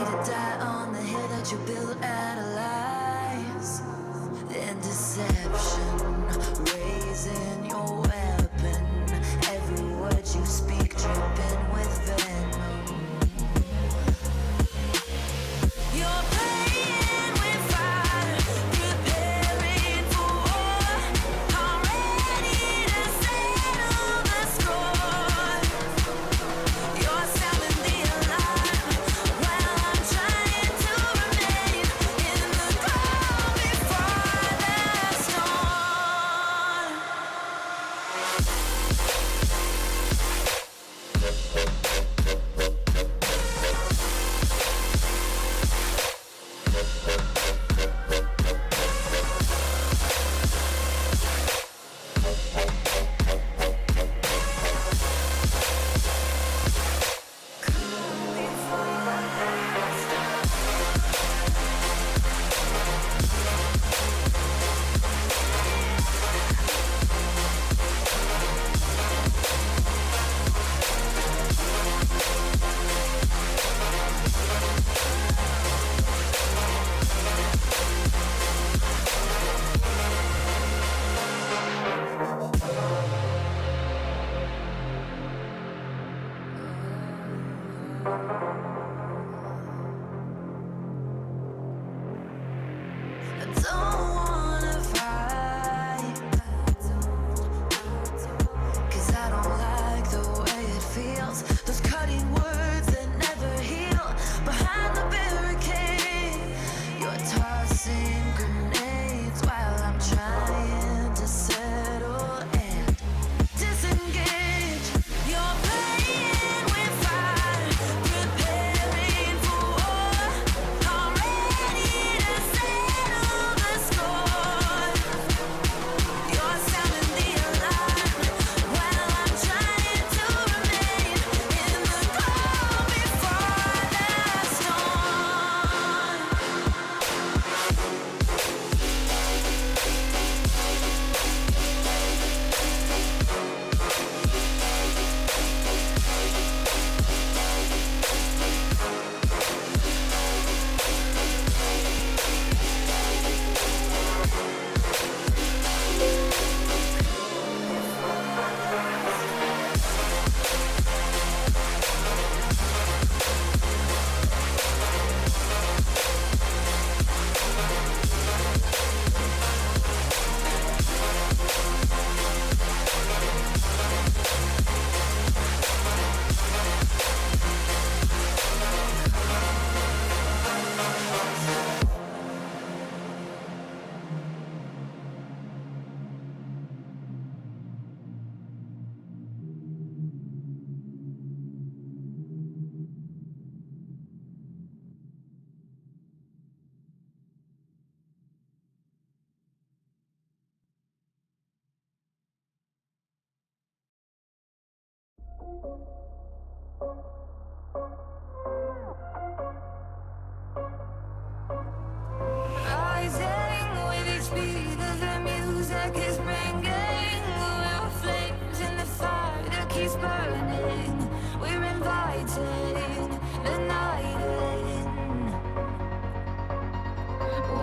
to die on the hill that you built out of lies and deception. Raising your weapon, every word you speak dripping with venom. You're playing with fire, preparing for war. I'm ready to settle the score. You're sounding the alarm while I'm trying to remain in the calm before the storm. I don't wanna fight, 'cause I don't like the way it feels. Those cutting words that never heal. Behind the barricade, you're tossing grenades while I'm trying to settle and disengage. You're playing with fire, preparing for war. I'm ready to settle the score. You're sounding the alarm while I'm trying to remain in the calm before the storm. Rising with each beat of the music is bringing. We're flames in the fire that keeps burning. We're inviting the night in.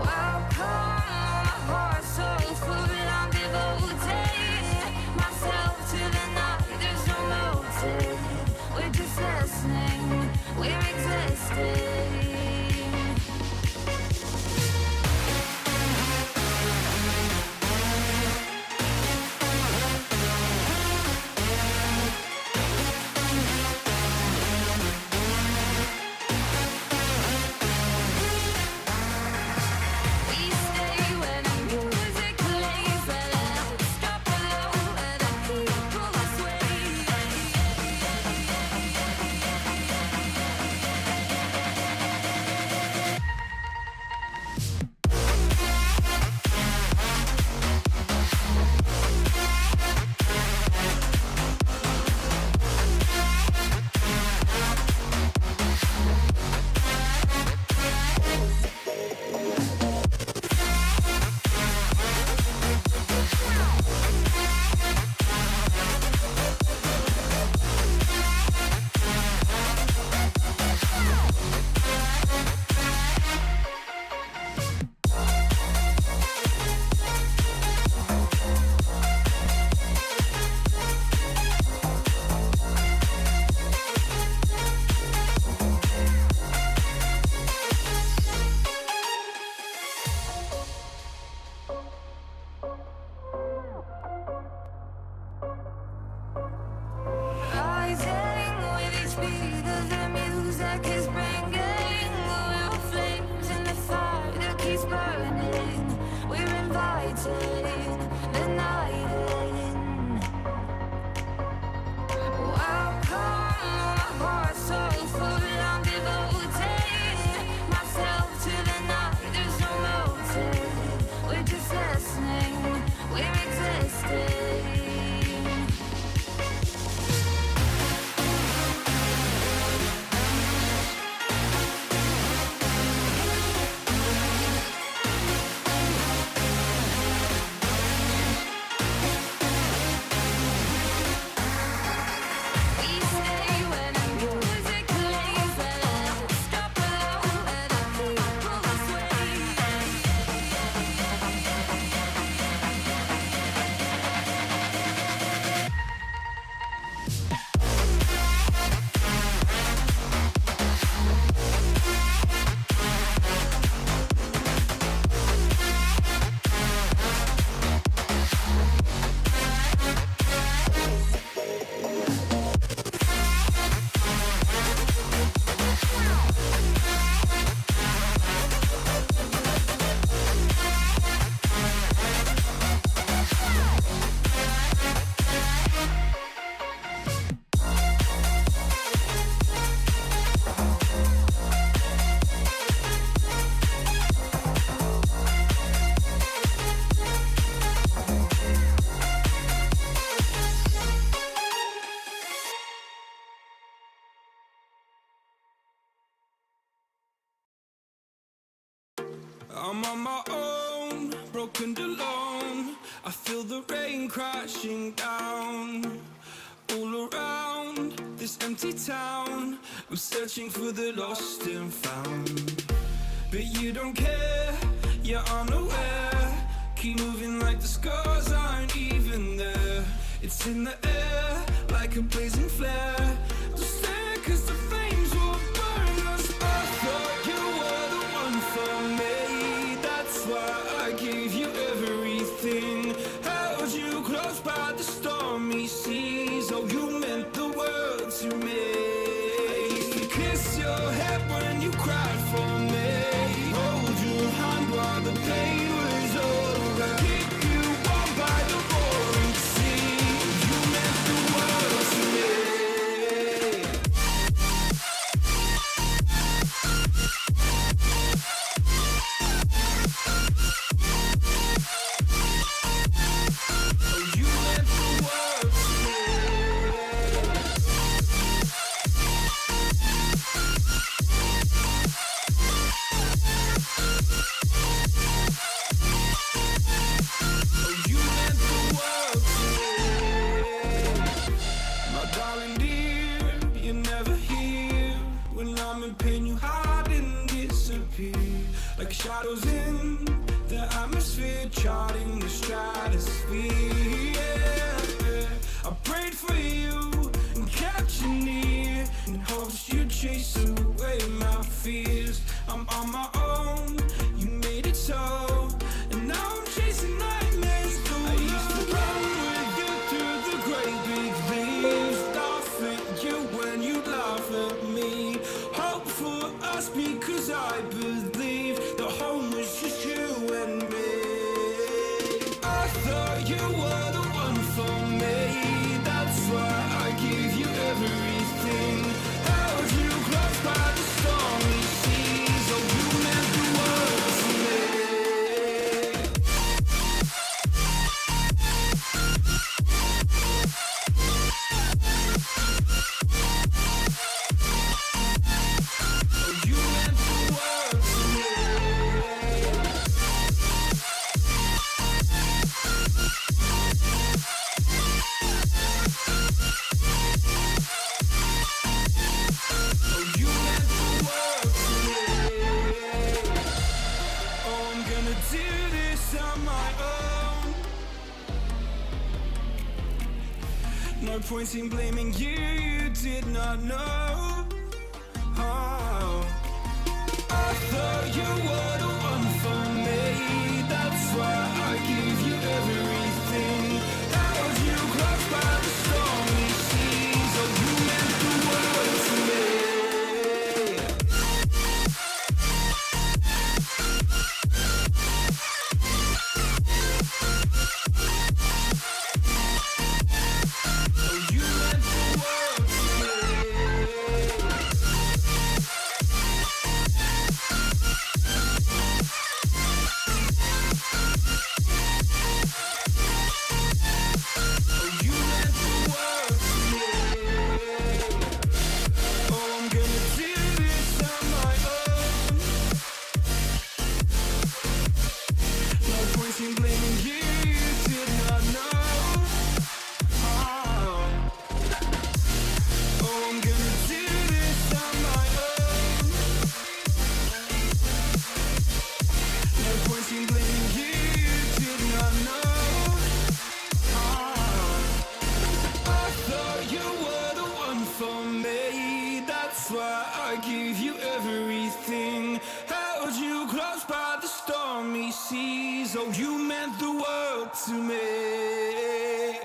Welcome, my heart so full. I'm devoting myself to the night. There's no motive. We're just listening. We're existing. Rising with each beat of the music is bringing little flames in the fire that keeps burning. We're inviting the night in. Welcome, my heart's so full, I'm devoting myself to the night. There's no motive, we're just listening, we're existing. I'm on my own, broken and alone. I feel the rain crashing down all around this empty town. I'm searching for the lost and found, but you don't care, you're unaware. Keep moving like the scars aren't even there. It's in the air like a blazing flare. Don't stare 'cause the flames will burn us. I thought you were the one for me. That's why I gave you everything. Held you close by the stormy seas. Oh, you meant the world to me. I used to kiss your head when you cried for me. Hold your hand while the pain was over. Keep you warm by the roaring sea. You meant the world to me. Like shadows in the atmosphere, charting the stratosphere. Yeah. I prayed for you and kept you near, in hopes you'd chase away my fears. I'm on my own, you made it so, and now I'm chasing nightmares too. I used to run with you through the great big leaves, laugh at you when you laugh at me. Hope for us because I believe the home was just you and me. I thought you were the one for me. That's why I gave you everything. Held you close by the stormy seas. Oh, you meant the world to me. No point in blaming you, you did not know. Oh. I thought you were the one for me. That's why I gave you everything. Held you close by the storm. I gave you everything, held you close by the stormy seas. Oh, you meant the world to me.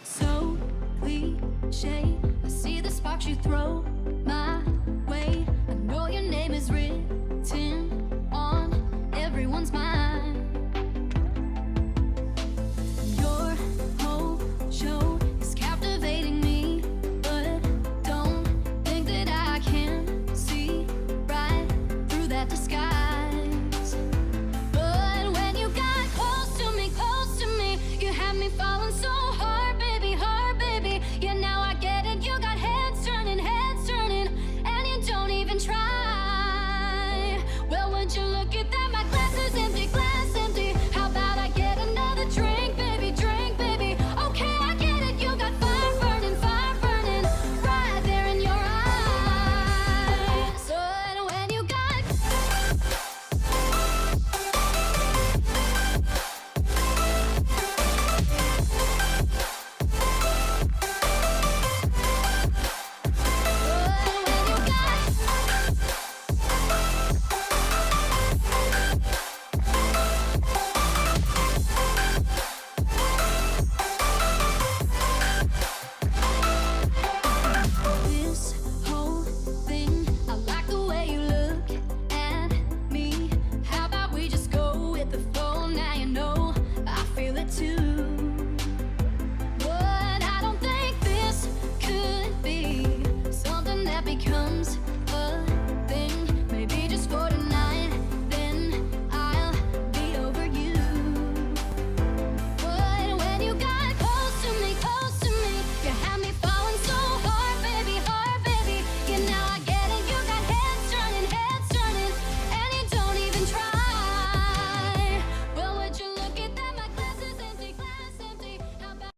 So cliche, I see the sparks you throw my way. I know your name is written on everyone's mind. Your whole show is captivating me, but don't think that I can see right through that disguise. But when you got close to me, you had me falling so hard, baby, hard, baby. Yeah, now I get it. You got heads turning, and you don't even try. Well, would you look at that? My glass is empty, glass empty. How about I get another drink, baby, drink, baby? Okay, I get it. You got fire burning right there in your eyes. So when you got this whole thing, I like the way you look at me. How about we just go with the flow? Now you know I feel it too. But I don't think this could be something that becomes a thing. Maybe just for tonight, then I'll be over you. But when you got close to me, you had me falling so hard, baby, yeah, now I get it. You got heads turning, and you don't even try. Well, would you look at that? My glass is empty, How about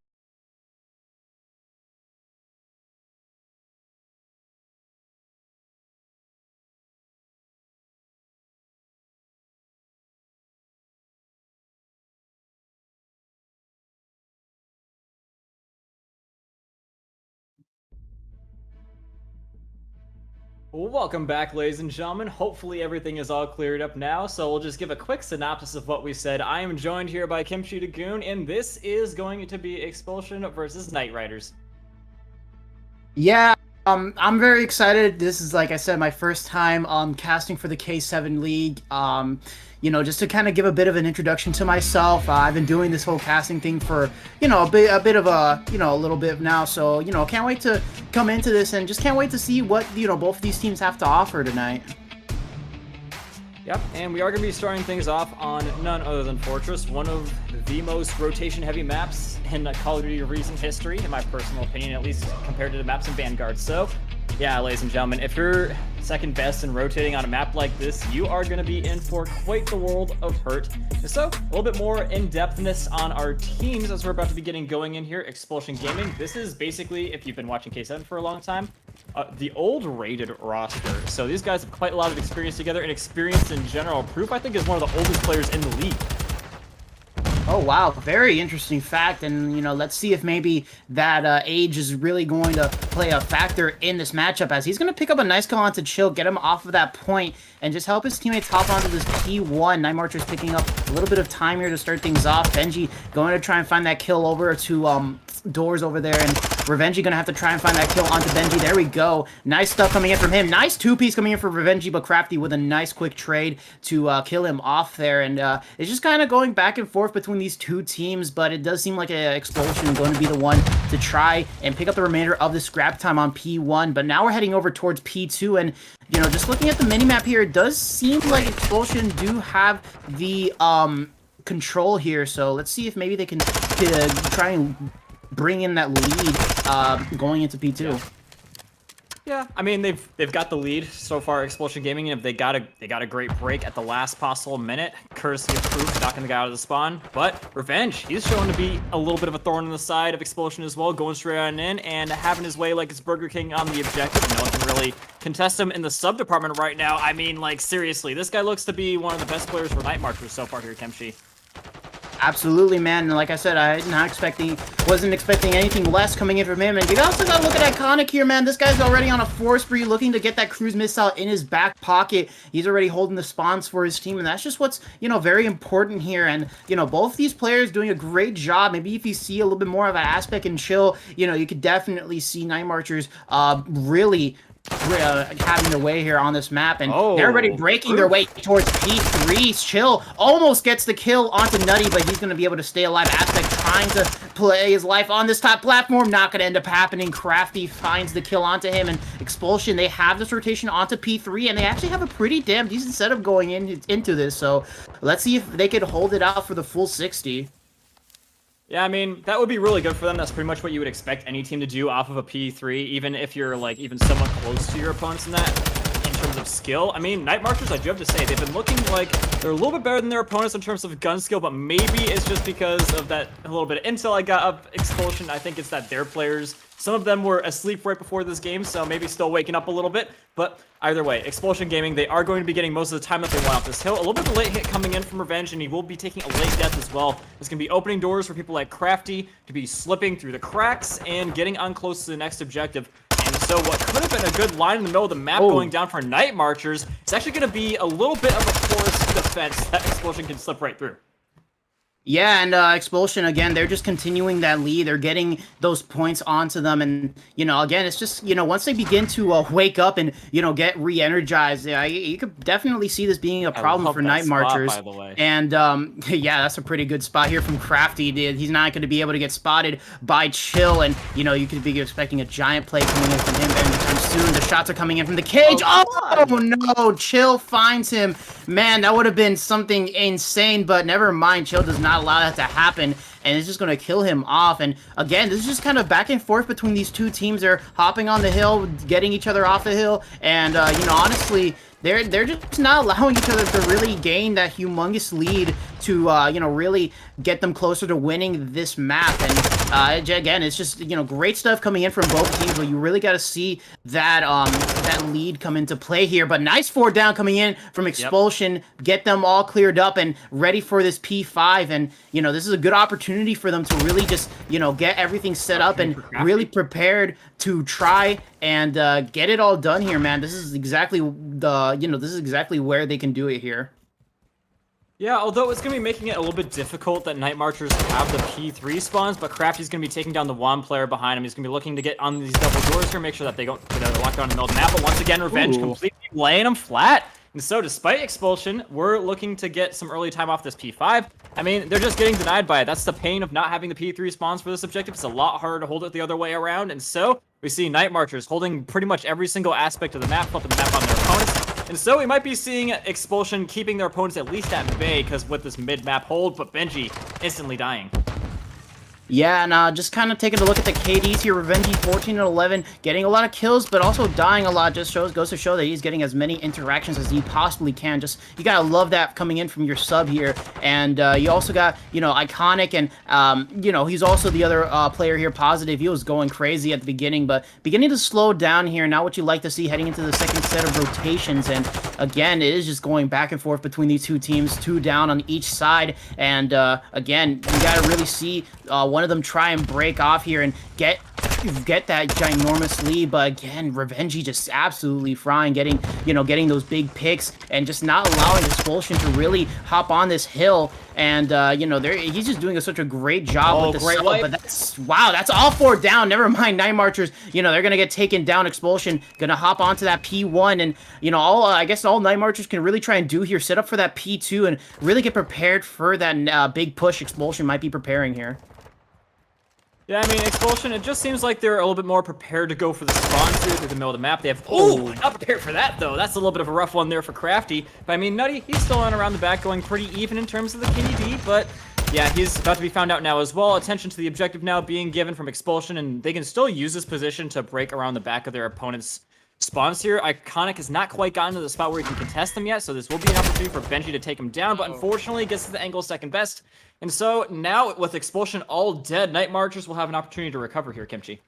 Welcome back, ladies and gentlemen. Hopefully everything is all cleared up now, so we'll just give a quick synopsis of what we said. I am joined here by Kimchi Dagoon, and this is going to be Xpulsion versus Night Riders. Yeah, I'm very excited. This is, like I said, my first time casting for the K7 League. Just to kind of give a bit of an introduction to myself. I've been doing this whole casting thing for, a bit of a little bit now. So, can't wait to come into this and just can't wait to see what, both of these teams have to offer tonight. Yep, and we are going to be starting things off on none other than Fortress, one of the most rotation-heavy maps in Call of Duty recent history, in my personal opinion, at least compared to the maps in Vanguard. So, yeah, ladies and gentlemen, if you're second best in rotating on a map like this, you are going to be in for quite the world of hurt. So, a little bit more in-depthness on our teams as we're about to be getting going in here. Xpulsion Gaming, this is basically, if you've been watching K7 for a long time, the old rated roster. So these guys have quite a lot of experience together, and experience in general. Proof, I think, is one of the oldest players in the league. Oh, wow. Very interesting fact. And, let's see if maybe that age is really going to play a factor in this matchup, as he's going to pick up a nice kill onto Chill, get him off of that point, and just help his teammates hop onto this P1. Night Marcher's picking up a little bit of time here to start things off. Benji going to try and find that kill over to Doors over there, and Revengey gonna have to try and find that kill onto Benji. There we go. Nice stuff coming in from him. Nice two-piece coming in for Revengey, but Crafty with a nice quick trade to kill him off there. And it's just kind of going back and forth between these two teams, but it does seem like Xpulsion is going to be the one to try and pick up the remainder of the scrap time on P1. But now we're heading over towards P2, and just looking at the minimap here, it does seem like Xpulsion do have the control here. So let's see if maybe they can try and bring in that lead going into P2. Yeah, I mean they've got the lead so far, Xpulsion Gaming, and if they got a great break at the last possible minute, courtesy of Proof knocking the guy out of the spawn. But Revenge, he's shown to be a little bit of a thorn in the side of Xpulsion as well, going straight on in and having his way like it's Burger King on the objective. No one can really contest him in the sub department right now. I mean, like, seriously, this guy looks to be one of the best players for Night Marchers so far here, Kemchi. Absolutely, man. And like I said, wasn't expecting anything less coming in from him. And you also got to look at Iconic here, man. This guy's already on a 4 spree, looking to get that cruise missile in his back pocket. He's already holding the spawns for his team, and that's just what's, very important here. And, both these players doing a great job. Maybe if you see a little bit more of an aspect in Chill, you could definitely see Night Marchers really having their way here on this map, and they're already breaking their way towards P3. Chill almost gets the kill onto Nutty, but he's going to be able to stay alive. Aspect trying to play his life on this top platform, not going to end up happening. Crafty finds the kill onto him, and Xpulsion, they have this rotation onto P3, and they actually have a pretty damn decent setup going into this, so let's see if they could hold it out for the full 60. Yeah, I mean, that would be really good for them. That's pretty much what you would expect any team to do off of a P3, even if you're, like, even somewhat close to your opponents in that, in terms of skill. I mean, Night Marchers, I do have to say, they've been looking like they're a little bit better than their opponents in terms of gun skill, but maybe it's just because of that a little bit of intel I got of Xpulsion. I think it's that their players, some of them were asleep right before this game, so maybe still waking up a little bit, but either way, Xpulsion Gaming, they are going to be getting most of the time that they want off this hill. A little bit of a late hit coming in from Revenge, and he will be taking a late death as well. It's going to be opening doors for people like Crafty to be slipping through the cracks and getting on close to the next objective. And so what could have been a good line in the middle of the map going down for Night Marchers, it's actually going to be a little bit of a forced defense that Xpulsion can slip right through. Yeah, and Xpulsion, again, they're just continuing that lead. They're getting those points onto them. And, again, it's just, once they begin to wake up and, get re-energized, you could definitely see this being a problem for Night Marchers. By the way. And, yeah, that's a pretty good spot here from Crafty. He's not going to be able to get spotted by Chill. And, you could be expecting a giant play coming in from him anytime soon. The shots are coming in from the cage. Oh no! Chill finds him. Man, that would have been something insane, but never mind. Chill does not allow that to happen, and it's just going to kill him off. And again, this is just kind of back and forth between these two teams. They're hopping on the hill, getting each other off the hill, and honestly, they're just not allowing each other to really gain that humongous lead to really get them closer to winning this map. And again, it's just great stuff coming in from both teams, but you really got to see that that lead come into play here. But nice 4 down coming in from Xpulsion, get them all cleared up and ready for this P5. And this is a good opportunity for them to really just get everything set up and really prepared to try and get it all done here, man. This is exactly this is exactly where they can do it here. Yeah, although it's going to be making it a little bit difficult that Night Marchers have the P3 spawns, but Crafty's going to be taking down the one player behind him. He's going to be looking to get on these double doors here, make sure that they don't get locked down in the middle of the map. But once again, Revenge completely laying them flat. And so, despite Xpulsion, we're looking to get some early time off this P5. I mean, they're just getting denied by it. That's the pain of not having the P3 spawns for this objective. It's a lot harder to hold it the other way around. And so, we see Night Marchers holding pretty much every single aspect of the map, flipping the map on their opponents. And so, we might be seeing Xpulsion keeping their opponents at least at bay, because with this mid-map hold, but Benji instantly dying. Yeah, and just kind of taking a look at the KDs here. Revenge 14 and 11, getting a lot of kills, but also dying a lot. Just goes to show that he's getting as many interactions as he possibly can. Just, you gotta love that coming in from your sub here. And you also got, Iconic, and he's also the other player here, Positive. He was going crazy at the beginning, but beginning to slow down here. Now what you like to see heading into the second set of rotations. And again, it is just going back and forth between these two teams, 2 down on each side. And again, you gotta really see one of them try and break off here and get that ginormous lead. But again, Revenge just absolutely frying, getting those big picks and just not allowing Xpulsion to really hop on this hill. And he's just doing such a great job with the sub. But that's all 4 down. Never mind, Night Marchers, they're gonna get taken down. Xpulsion gonna hop onto that P1, and I guess all Night Marchers can really try and do here, set up for that P2 and really get prepared for that big push Xpulsion might be preparing here. Yeah, I mean, Xpulsion, it just seems like they're a little bit more prepared to go for the spawns through the middle of the map. They have, not prepared for that, though. That's a little bit of a rough one there for Crafty. But, I mean, Nutty, he's still on around the back, going pretty even in terms of the KD, but yeah, he's about to be found out now as well. Attention to the objective now being given from Xpulsion, and they can still use this position to break around the back of their opponent's spawns here. Iconic has not quite gotten to the spot where he can contest them yet, so this will be an opportunity for Benji to take him down, but unfortunately he gets to the angle second best. And so now with Xpulsion all dead, Night Marchers will have an opportunity to recover here, Kimchi.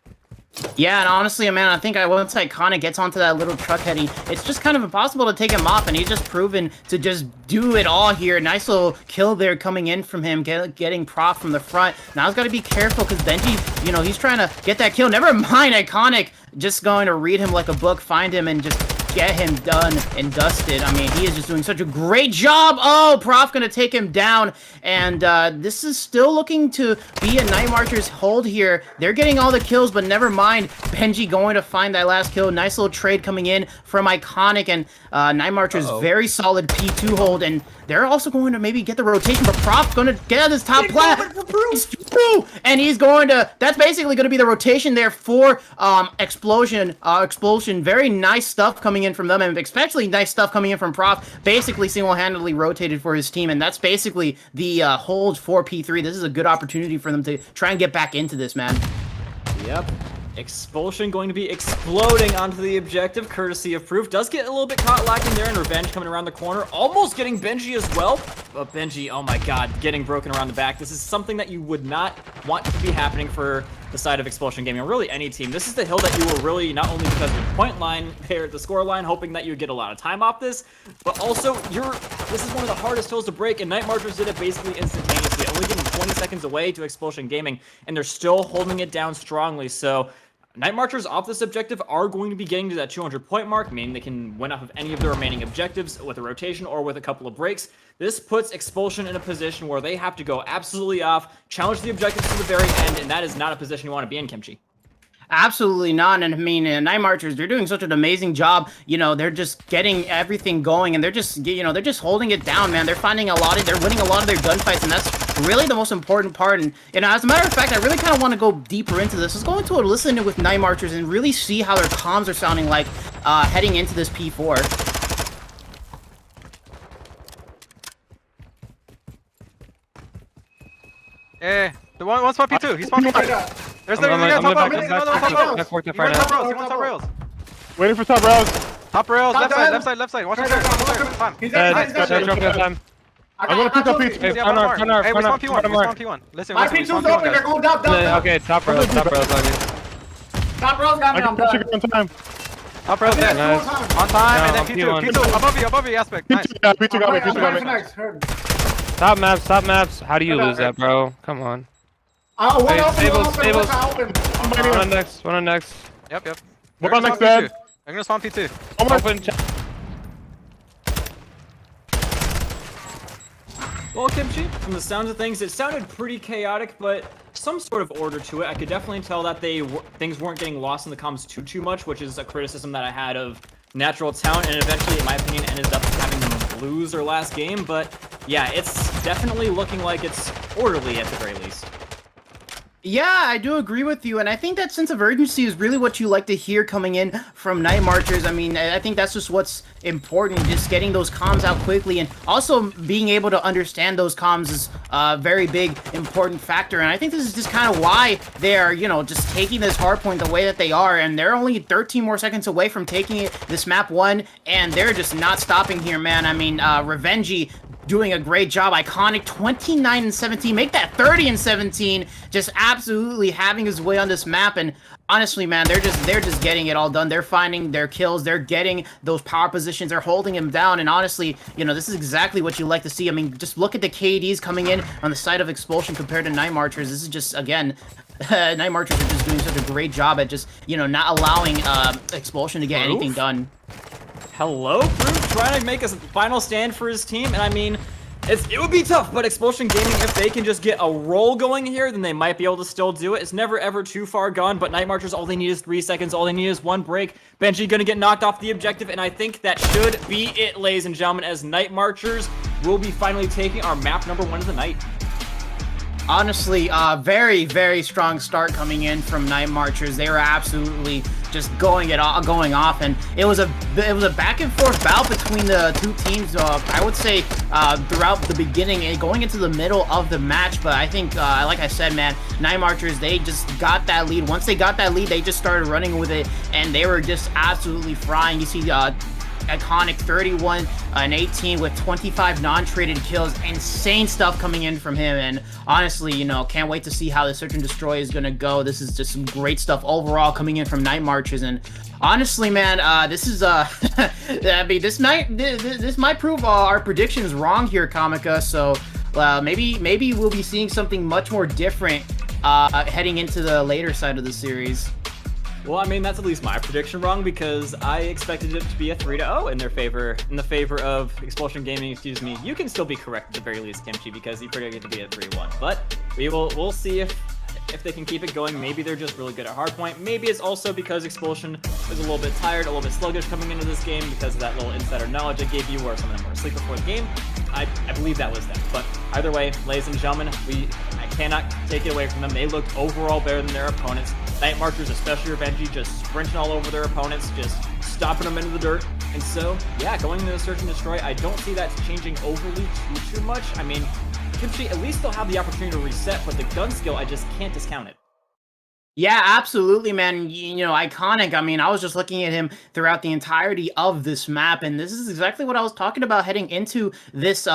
Yeah, and honestly, man, I think once Iconic gets onto that little truck heading, it's just kind of impossible to take him off, and he's just proven to just do it all here. Nice little kill there coming in from him, getting Prof from the front. Now he's got to be careful because Benji, you know, he's trying to get that kill. Never mind, Iconic just going to read him like a book, find him, and just get him done and dusted. I mean, he is just doing such a great job. Oh, Prof gonna take him down, and this is still looking to be a Night Marcher's hold here. They're getting all the kills, but never mind. Benji going to find that last kill. Nice little trade coming in from Iconic, and Night Marcher's very solid P2 hold, and they're also going to maybe get the rotation, but Prof's going to get out this top plat. And he's going to, that's basically going to be the rotation there for Xpulsion. Very nice stuff coming in from them, and especially nice stuff coming in from Prof. Basically single-handedly rotated for his team, and that's basically the hold for P3. This is a good opportunity for them to try and get back into this, man. Yep. Xpulsion going to be exploding onto the objective, courtesy of Proof. Does get a little bit caught lacking there, and Revenge coming around the corner. Almost getting Benji as well. But Benji, oh my god, getting broken around the back. This is something that you would not want to be happening for the side of Xpulsion Gaming, or really any team. This is the hill that you were really, not only because of the point line there at the score line, hoping that you would get a lot of time off this, but also this is one of the hardest hills to break, and Night Marchers did it basically instantaneously, only getting 20 seconds away to Xpulsion Gaming, and they're still holding it down strongly. So Night Marchers off this objective are going to be getting to that 200-point mark, meaning they can win off of any of the remaining objectives with a rotation or with a couple of breaks. This puts Xpulsion in a position where they have to go absolutely off, challenge the objectives to the very end, and that is not a position you want to be in, Kimchi. Absolutely not. And I mean, Night Marchers, they're doing such an amazing job. You know, they're just getting everything going, and they're just, you know, they're just holding it down, man. They're winning a lot of their gunfights, and that's really the most important part. And, you know, as a matter of fact, I really kind of want to go deeper into this. Let's go into a listen with Night Marchers and really see how their comms are sounding like heading into this P4. The one's spawn P2. He's spawned P2. There's another top rails. Waiting for top rails. Top rails, left side. Watch out there. He's dead. I'm gonna pick up P2. Hey, we spawn P1. Listen, my P2's open, they're going down. Okay, top rails. Top rails got me, I'm done. On time. Top rails dead. On time, and then P2 above you, aspect. Nice. P2 got me. Top maps. How do you lose that, bro? Come on. Stables. One on next. Yep. What about next, Dad? I'm gonna spawn P2. Open. Well, Kimchi, from the sounds of things, it sounded pretty chaotic, but some sort of order to it. I could definitely tell that things weren't getting lost in the comms too much, which is a criticism that I had of Natural Talent, and eventually, in my opinion, ended up having them lose their last game. But yeah, it's definitely looking like it's orderly at the very least. Yeah, I do agree with you, and I think that sense of urgency is really what you like to hear coming in from Night Marchers. I mean, I think that's just what's important, just getting those comms out quickly, and also being able to understand those comms is a very big, important factor, and I think this is just kind of why they're, you know, just taking this hardpoint the way that they are, and they're only 13 more seconds away from taking it, this map 1, and they're just not stopping here, man. I mean, Revenge doing a great job. Iconic 29-17, make that 30-17, just absolutely having his way on this map. And honestly, man, they're just getting it all done. They're finding their kills, they're getting those power positions, they're holding him down. And honestly, you know, this is exactly what you like to see. I mean, just look at the KDs coming in on the side of Xpulsion compared to Night Marchers. This is just, again, Night Marchers are just doing such a great job at just, you know, not allowing Xpulsion to get anything done. Hello, Proof, trying to make a final stand for his team, and I mean, it would be tough, but Xpulsion Gaming, if they can just get a roll going here, then they might be able to still do it. It's never ever too far gone, but Night Marchers, all they need is 3 seconds, all they need is 1 break. Benji gonna get knocked off the objective, and I think that should be it, ladies and gentlemen, as Night Marchers will be finally taking our map number 1 of the night. Honestly, very, very strong start coming in from Night Marchers. They were absolutely just going off, and it was a back and forth battle between the two teams. I would say throughout the beginning and going into the middle of the match. But I think, like I said, man, Night Marchers, they just got that lead. Once they got that lead, they just started running with it, and they were just absolutely frying. You see, iconic 31 and 18 with 25 non-traded kills. Insane stuff coming in from him, and honestly, you know, can't wait to see how the Search and Destroy is gonna go. This is just some great stuff overall coming in from Night Marchers, and honestly, man, this is I mean, this might prove our predictions wrong here, Comica. So maybe we'll be seeing something much more different heading into the later side of the series. Well, I mean, that's at least my prediction wrong, because I expected it to be a 3-0 in the favor of Xpulsion Gaming, excuse me. You can still be correct at the very least, Kimchi, because you predicted it to be a 3-1. But we'll see if they can keep it going. Maybe they're just really good at hardpoint. Maybe it's also because Xpulsion is a little bit tired, a little bit sluggish coming into this game because of that little insider knowledge I gave you where some of them were asleep before the game. I believe that was them. But either way, ladies and gentlemen, I cannot take it away from them. They looked overall better than their opponents. Night Marchers, especially Revengy, just sprinting all over their opponents, just stomping them into the dirt. And so, yeah, going into the Search and Destroy, I don't see that changing overly too much. I mean, Kimchi, at least they'll have the opportunity to reset, but the gun skill, I just can't discount it. Yeah, absolutely, man. You know, iconic. I mean, I was just looking at him throughout the entirety of this map, and this is exactly what I was talking about heading into this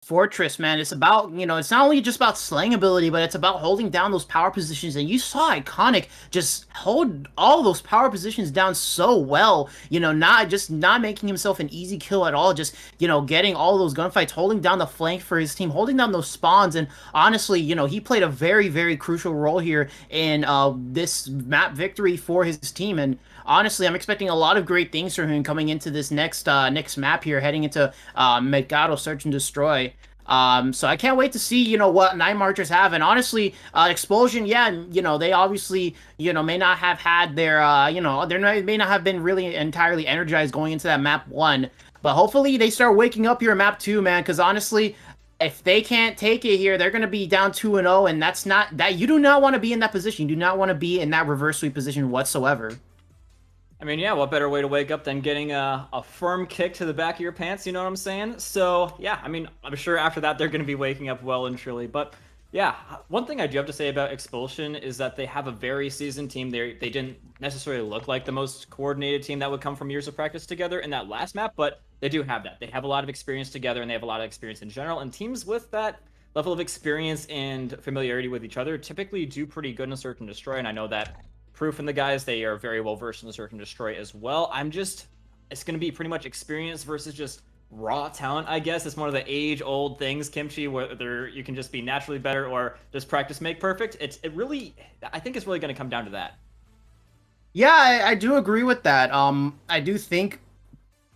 fortress, man. It's about, you know, it's not only just about slaying ability, but it's about holding down those power positions. And you saw Iconic just hold all those power positions down so well, you know, not making himself an easy kill at all, just, you know, getting all those gunfights, holding down the flank for his team, holding down those spawns. And honestly, you know, he played a very, very crucial role here in this map victory for his team. And honestly, I'm expecting a lot of great things from him coming into this next map here, heading into MWII Search and Destroy. So I can't wait to see, you know, what Night Marchers have. And honestly, Xpulsion, yeah, you know, they obviously, you know, may not have had their, you know, they may not have been really entirely energized going into that map 1. But hopefully they start waking up here in map 2, man, because honestly, if they can't take it here, they're going to be down 2-0, and that's not, that you do not want to be in that position. You do not want to be in that reverse sweep position whatsoever. I mean, yeah, what better way to wake up than getting a firm kick to the back of your pants, you know what I'm saying? So, yeah, I mean, I'm sure after that they're going to be waking up well and truly. But, yeah, one thing I do have to say about Xpulsion is that they have a very seasoned team. They didn't necessarily look like the most coordinated team that would come from years of practice together in that last map, but they do have that. They have a lot of experience together, and they have a lot of experience in general. And teams with that level of experience and familiarity with each other typically do pretty good in Search and Destroy, and I know that Proof and the guys, they are very well versed in the Search and Destroy as well. It's going to be pretty much experience versus just raw talent, I guess. It's one of the age-old things, Kimchi, whether you can just be naturally better or just practice make perfect. I think it's really going to come down to that. Yeah, I do agree with that. I do think,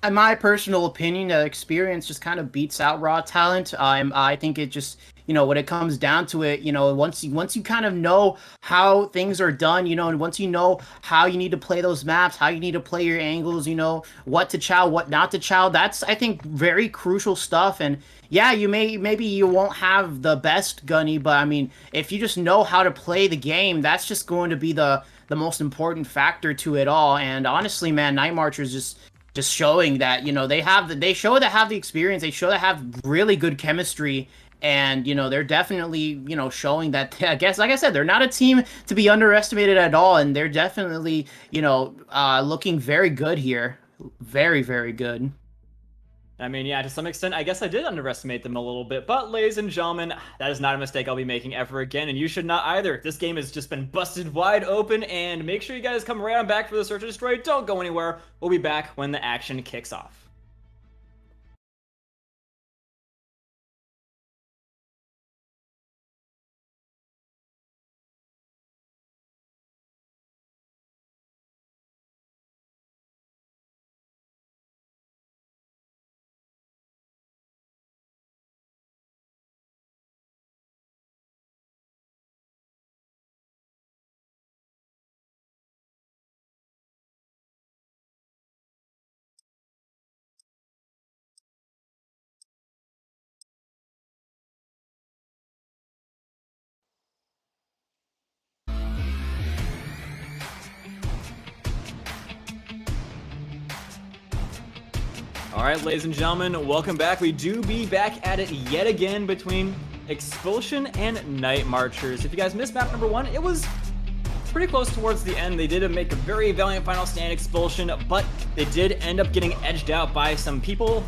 in my personal opinion, that experience just kind of beats out raw talent. I think it just, you know, when it comes down to it, you know, once you kind of know how things are done, you know, and once you know how you need to play those maps, how you need to play your angles, you know, what to chow, what not to chow, that's, I think, very crucial stuff. And yeah, maybe you won't have the best gunny, but I mean, if you just know how to play the game, that's just going to be the most important factor to it all. And honestly, man, Night Marchers just showing that, you know, they have the experience, they show they have really good chemistry. And, you know, they're definitely, you know, showing that, I guess, like I said, they're not a team to be underestimated at all. And they're definitely, you know, looking very good here. Very, very good. I mean, yeah, to some extent, I guess I did underestimate them a little bit. But, ladies and gentlemen, that is not a mistake I'll be making ever again. And you should not either. This game has just been busted wide open. And make sure you guys come right on back for the Search and Destroy. Don't go anywhere. We'll be back when the action kicks off. All right, ladies and gentlemen, welcome back. We do be back at it yet again between Xpulsion and Night Marchers. If you guys missed map number 1, it was pretty close towards the end. They did make a very valiant final stand, Xpulsion, but they did end up getting edged out by some people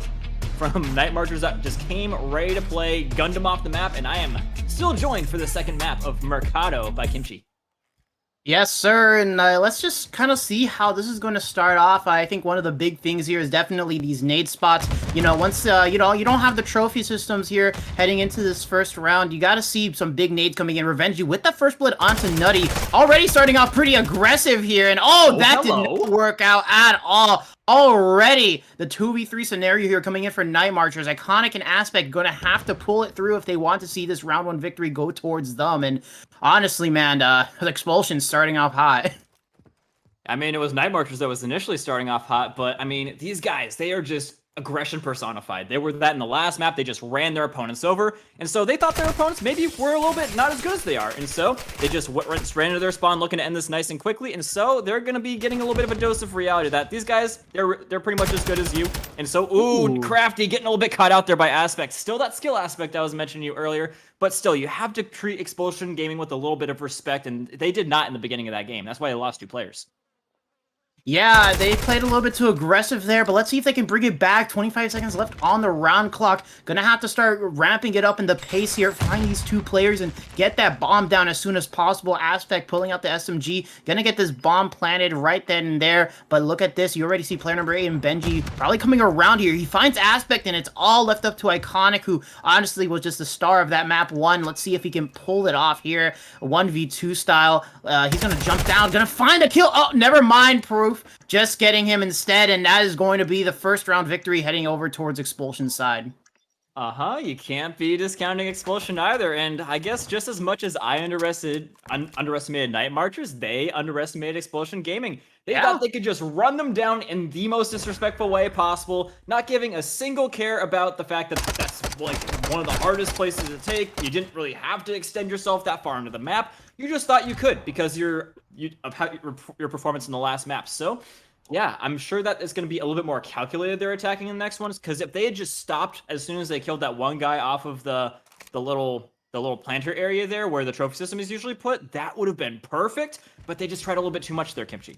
from Night Marchers that just came ready to play, gunned them off the map, and I am still joined for the second map of Mercado by Kimchi. Yes, sir, and let's just kind of see how this is going to start off. I think one of the big things here is definitely these nade spots. You know, once, you know, you don't have the trophy systems here heading into this first round, you got to see some big nades coming in. Revenge with the first blood onto Nutty, already starting off pretty aggressive here, and that did not work out at all. Already, the 2v3 scenario here coming in for Night Marchers. Iconic and Aspect going to have to pull it through if they want to see this round 1 victory go towards them. And honestly, man, Xpulsion starting off hot. I mean, it was Night Marchers that was initially starting off hot, but I mean, these guys, they are just aggression personified. They were that in the last map. They just ran their opponents over, and so they thought their opponents maybe were a little bit not as good as they are, and so they just ran into their spawn looking to end this nice and quickly, and so they're going to be getting a little bit of a dose of reality that these guys, they're pretty much as good as you, and so, Crafty getting a little bit caught out there by Aspect. Still that skill aspect I was mentioning to you earlier, but still, you have to treat Xpulsion gaming with a little bit of respect, and they did not in the beginning of that game. That's why they lost 2 players. Yeah, they played a little bit too aggressive there, but let's see if they can bring it back. 25 seconds left on the round clock. Gonna have to start ramping it up in the pace here. Find these 2 players and get that bomb down as soon as possible. Aspect pulling out the SMG. Gonna get this bomb planted right then and there. But look at this. You already see player number 8 and Benji probably coming around here. He finds Aspect, and it's all left up to Iconic, who honestly was just the star of that map 1. Let's see if he can pull it off here. 1v2 style. He's gonna jump down. Gonna find a kill. Oh, never mind, Proof. Just getting him instead, and that is going to be the first round victory heading over towards Xpulsion's side. You can't be discounting Xpulsion either, and I guess just as much as I underestimated Night Marchers, they underestimated Xpulsion Gaming. They thought they could just run them down in the most disrespectful way possible, not giving a single care about the fact that that's like one of the hardest places to take. You didn't really have to extend yourself that far into the map. You just thought you could because your performance in the last map. So, yeah, I'm sure that it's going to be a little bit more calculated they're attacking in the next ones, because if they had just stopped as soon as they killed that one guy off of the little planter area there where the trophy system is usually put, that would have been perfect, but they just tried a little bit too much there, Kimchi.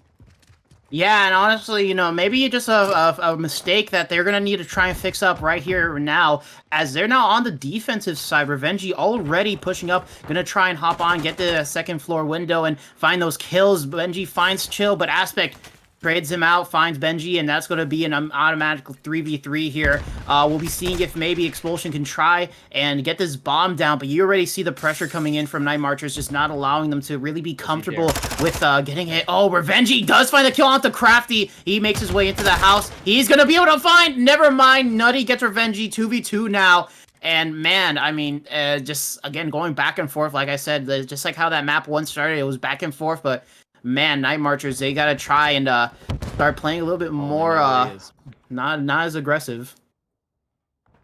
Yeah, and honestly, you know, maybe just a mistake that they're going to need to try and fix up right here now, as they're now on the defensive side. Revenge already pushing up, going to try and hop on, get the second floor window, and find those kills. Benji finds Chill, but Aspect trades him out, finds Benji, and that's going to be an automatic 3v3 here. We'll be seeing if maybe Xpulsion can try and get this bomb down, but you already see the pressure coming in from Night Marchers, just not allowing them to really be comfortable with getting hit. Oh, Revenge does find the kill onto Crafty. He makes his way into the house. He's going to be able to find, never mind, Nutty gets Revenge 2v2 now. And man, I mean, just again, going back and forth, like I said, just like how that map 1 started, it was back and forth, but man, Night Marchers, they gotta try and start playing a little bit more, not as aggressive.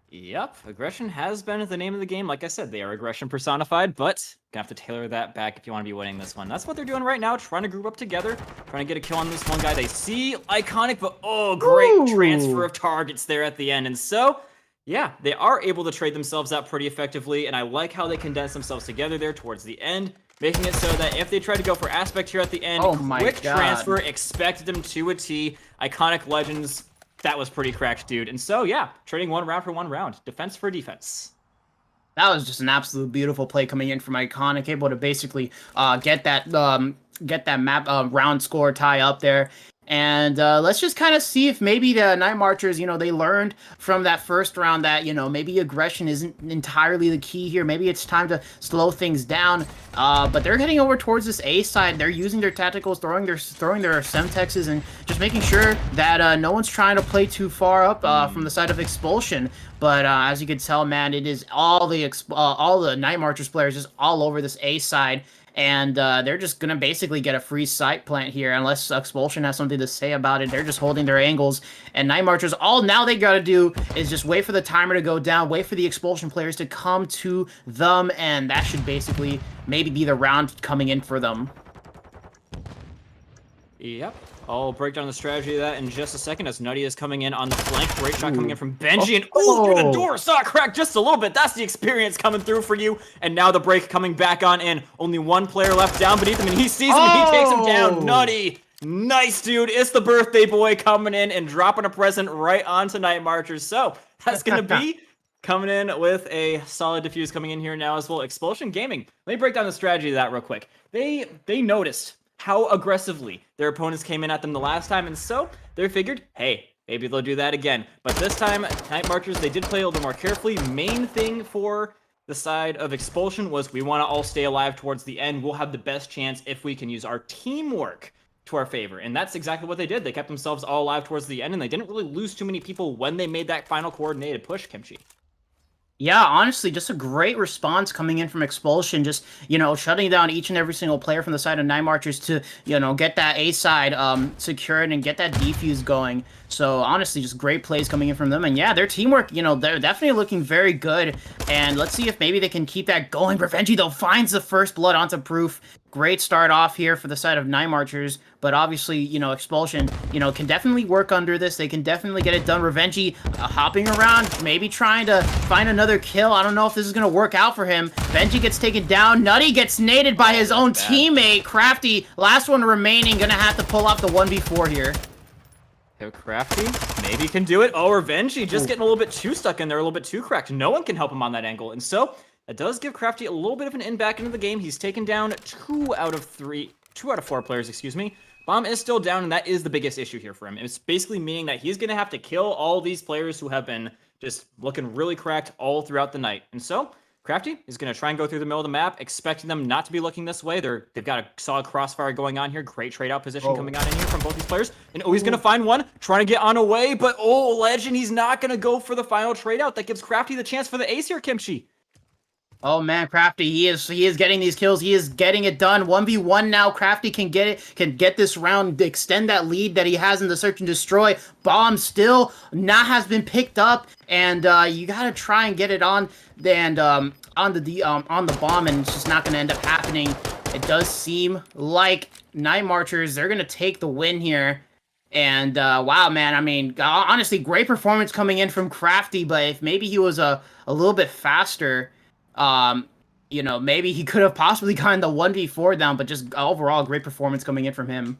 Yep, aggression has been the name of the game. Like I said, they are aggression personified, but gonna have to tailor that back if you want to be winning this one. That's what they're doing right now, trying to group up together, trying to get a kill on this one guy. They see Iconic, but great transfer of targets there at the end. And so, yeah, they are able to trade themselves out pretty effectively, and I like how they condense themselves together there towards the end, making it so that if they try to go for Aspect here at the end, quick transfer, expected them to a T. Iconic Legends, that was pretty cracked, dude. And so, yeah, trading 1 round for 1 round. Defense for defense. That was just an absolute beautiful play coming in from Iconic, able to basically get that map round score tie up there. And let's just kind of see if maybe the Night Marchers, you know, they learned from that first round that, you know, maybe aggression isn't entirely the key here. Maybe it's time to slow things down. But they're heading over towards this A side. They're using their tacticals, throwing their Semtexes, and just making sure that no one's trying to play too far up from the side of Xpulsion. But as you can tell, man, it is all the Night Marchers players just all over this A side. And they're just going to basically get a free site plant here unless Xpulsion has something to say about it. They're just holding their angles. And Night Marchers, all now they got to do is just wait for the timer to go down, wait for the Xpulsion players to come to them, and that should basically maybe be the round coming in for them. Yep. I'll break down the strategy of that in just a second as Nutty is coming in on the flank. Great shot coming in from Benji. And through the door. Saw it crack just a little bit. That's the experience coming through for you. And now the break coming back on in. Only one player left down beneath him, and he sees him and he takes him down. Nutty. Nice, dude. It's the birthday boy coming in and dropping a present right onto Night Marchers. So that's going to be coming in with a solid defuse coming in here now as well. Xpulsion Gaming. Let me break down the strategy of that real quick. They noticed how aggressively their opponents came in at them the last time, and so they figured, hey, maybe they'll do that again. But this time, Night Marchers, they did play a little more carefully. Main thing for the side of Xpulsion was we want to all stay alive towards the end. We'll have the best chance if we can use our teamwork to our favor, and that's exactly what they did. They kept themselves all alive towards the end, and they didn't really lose too many people when they made that final coordinated push, Kimchi. Yeah, honestly, just a great response coming in from Xpulsion, just, shutting down each and every single player from the side of Night Marchers to, get that A side secured and get that defuse going. So, honestly, just great plays coming in from them. And yeah, their teamwork, they're definitely looking very good. And let's see if maybe they can keep that going. Revenge, though, finds the first blood onto Proof. Great start off here for the side of Night Marchers, but obviously, Xpulsion, can definitely work under this. They can definitely get it done. Revenge hopping around, maybe trying to find another kill. I don't know if this is going to work out for him. Benji gets taken down. Nutty gets naded by his own teammate. Crafty, last one remaining, going to have to pull off the 1v4 here. Crafty maybe can do it. Oh, Revenge just getting a little bit too stuck in there, a little bit too cracked. No one can help him on that angle, and so that does give Crafty a little bit of an in back into the game. He's taken down 2 out of 4 players, excuse me. Bomb is still down, and that is the biggest issue here for him. It's basically meaning that he's going to have to kill all these players who have been just looking really cracked all throughout the night. And so Crafty is going to try and go through the middle of the map, expecting them not to be looking this way. They've got a solid crossfire going on here. Great trade-out position coming on in here from both these players. And he's going to find one, trying to get on away. But, Legend, he's not going to go for the final trade-out. That gives Crafty the chance for the ace here, Kimchi. Oh man, Crafty, he is getting these kills. He is getting it done. 1v1 now. Crafty can get this round, extend that lead that he has in the search and destroy. Bomb still not has been picked up, and you gotta try and get it on on the bomb, and it's just not gonna end up happening. It does seem like Night Marchers, they're gonna take the win here. And wow, man, I mean, honestly, great performance coming in from Crafty, but if maybe he was a little bit faster, maybe he could have possibly gotten the 1v4 down, but just overall great performance coming in from him.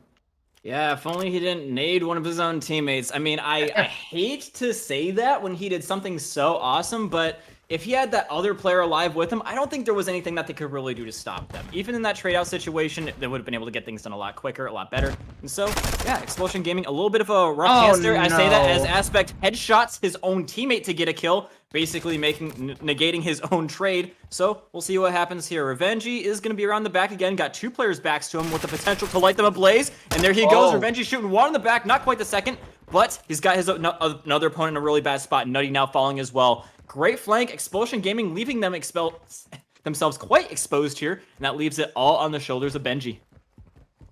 Yeah, if only he didn't nade one of his own teammates. I mean, I hate to say that when he did something so awesome, but if he had that other player alive with him, I don't think there was anything that they could really do to stop them. Even in that trade-out situation, they would have been able to get things done a lot quicker, a lot better. And so, yeah, Xpulsion Gaming, a little bit of a rough chance there. I say that as Aspect headshots his own teammate to get a kill, basically negating his own trade. So we'll see what happens here. Revenge is going to be around the back again. Got 2 players backs to him with the potential to light them ablaze. And there he goes. Revenge shooting 1 in the back, not quite the second, but he's got his another opponent in a really bad spot. Nutty now following as well. Great flank. Xpulsion Gaming leaving them themselves quite exposed here, and that leaves it all on the shoulders of Benji.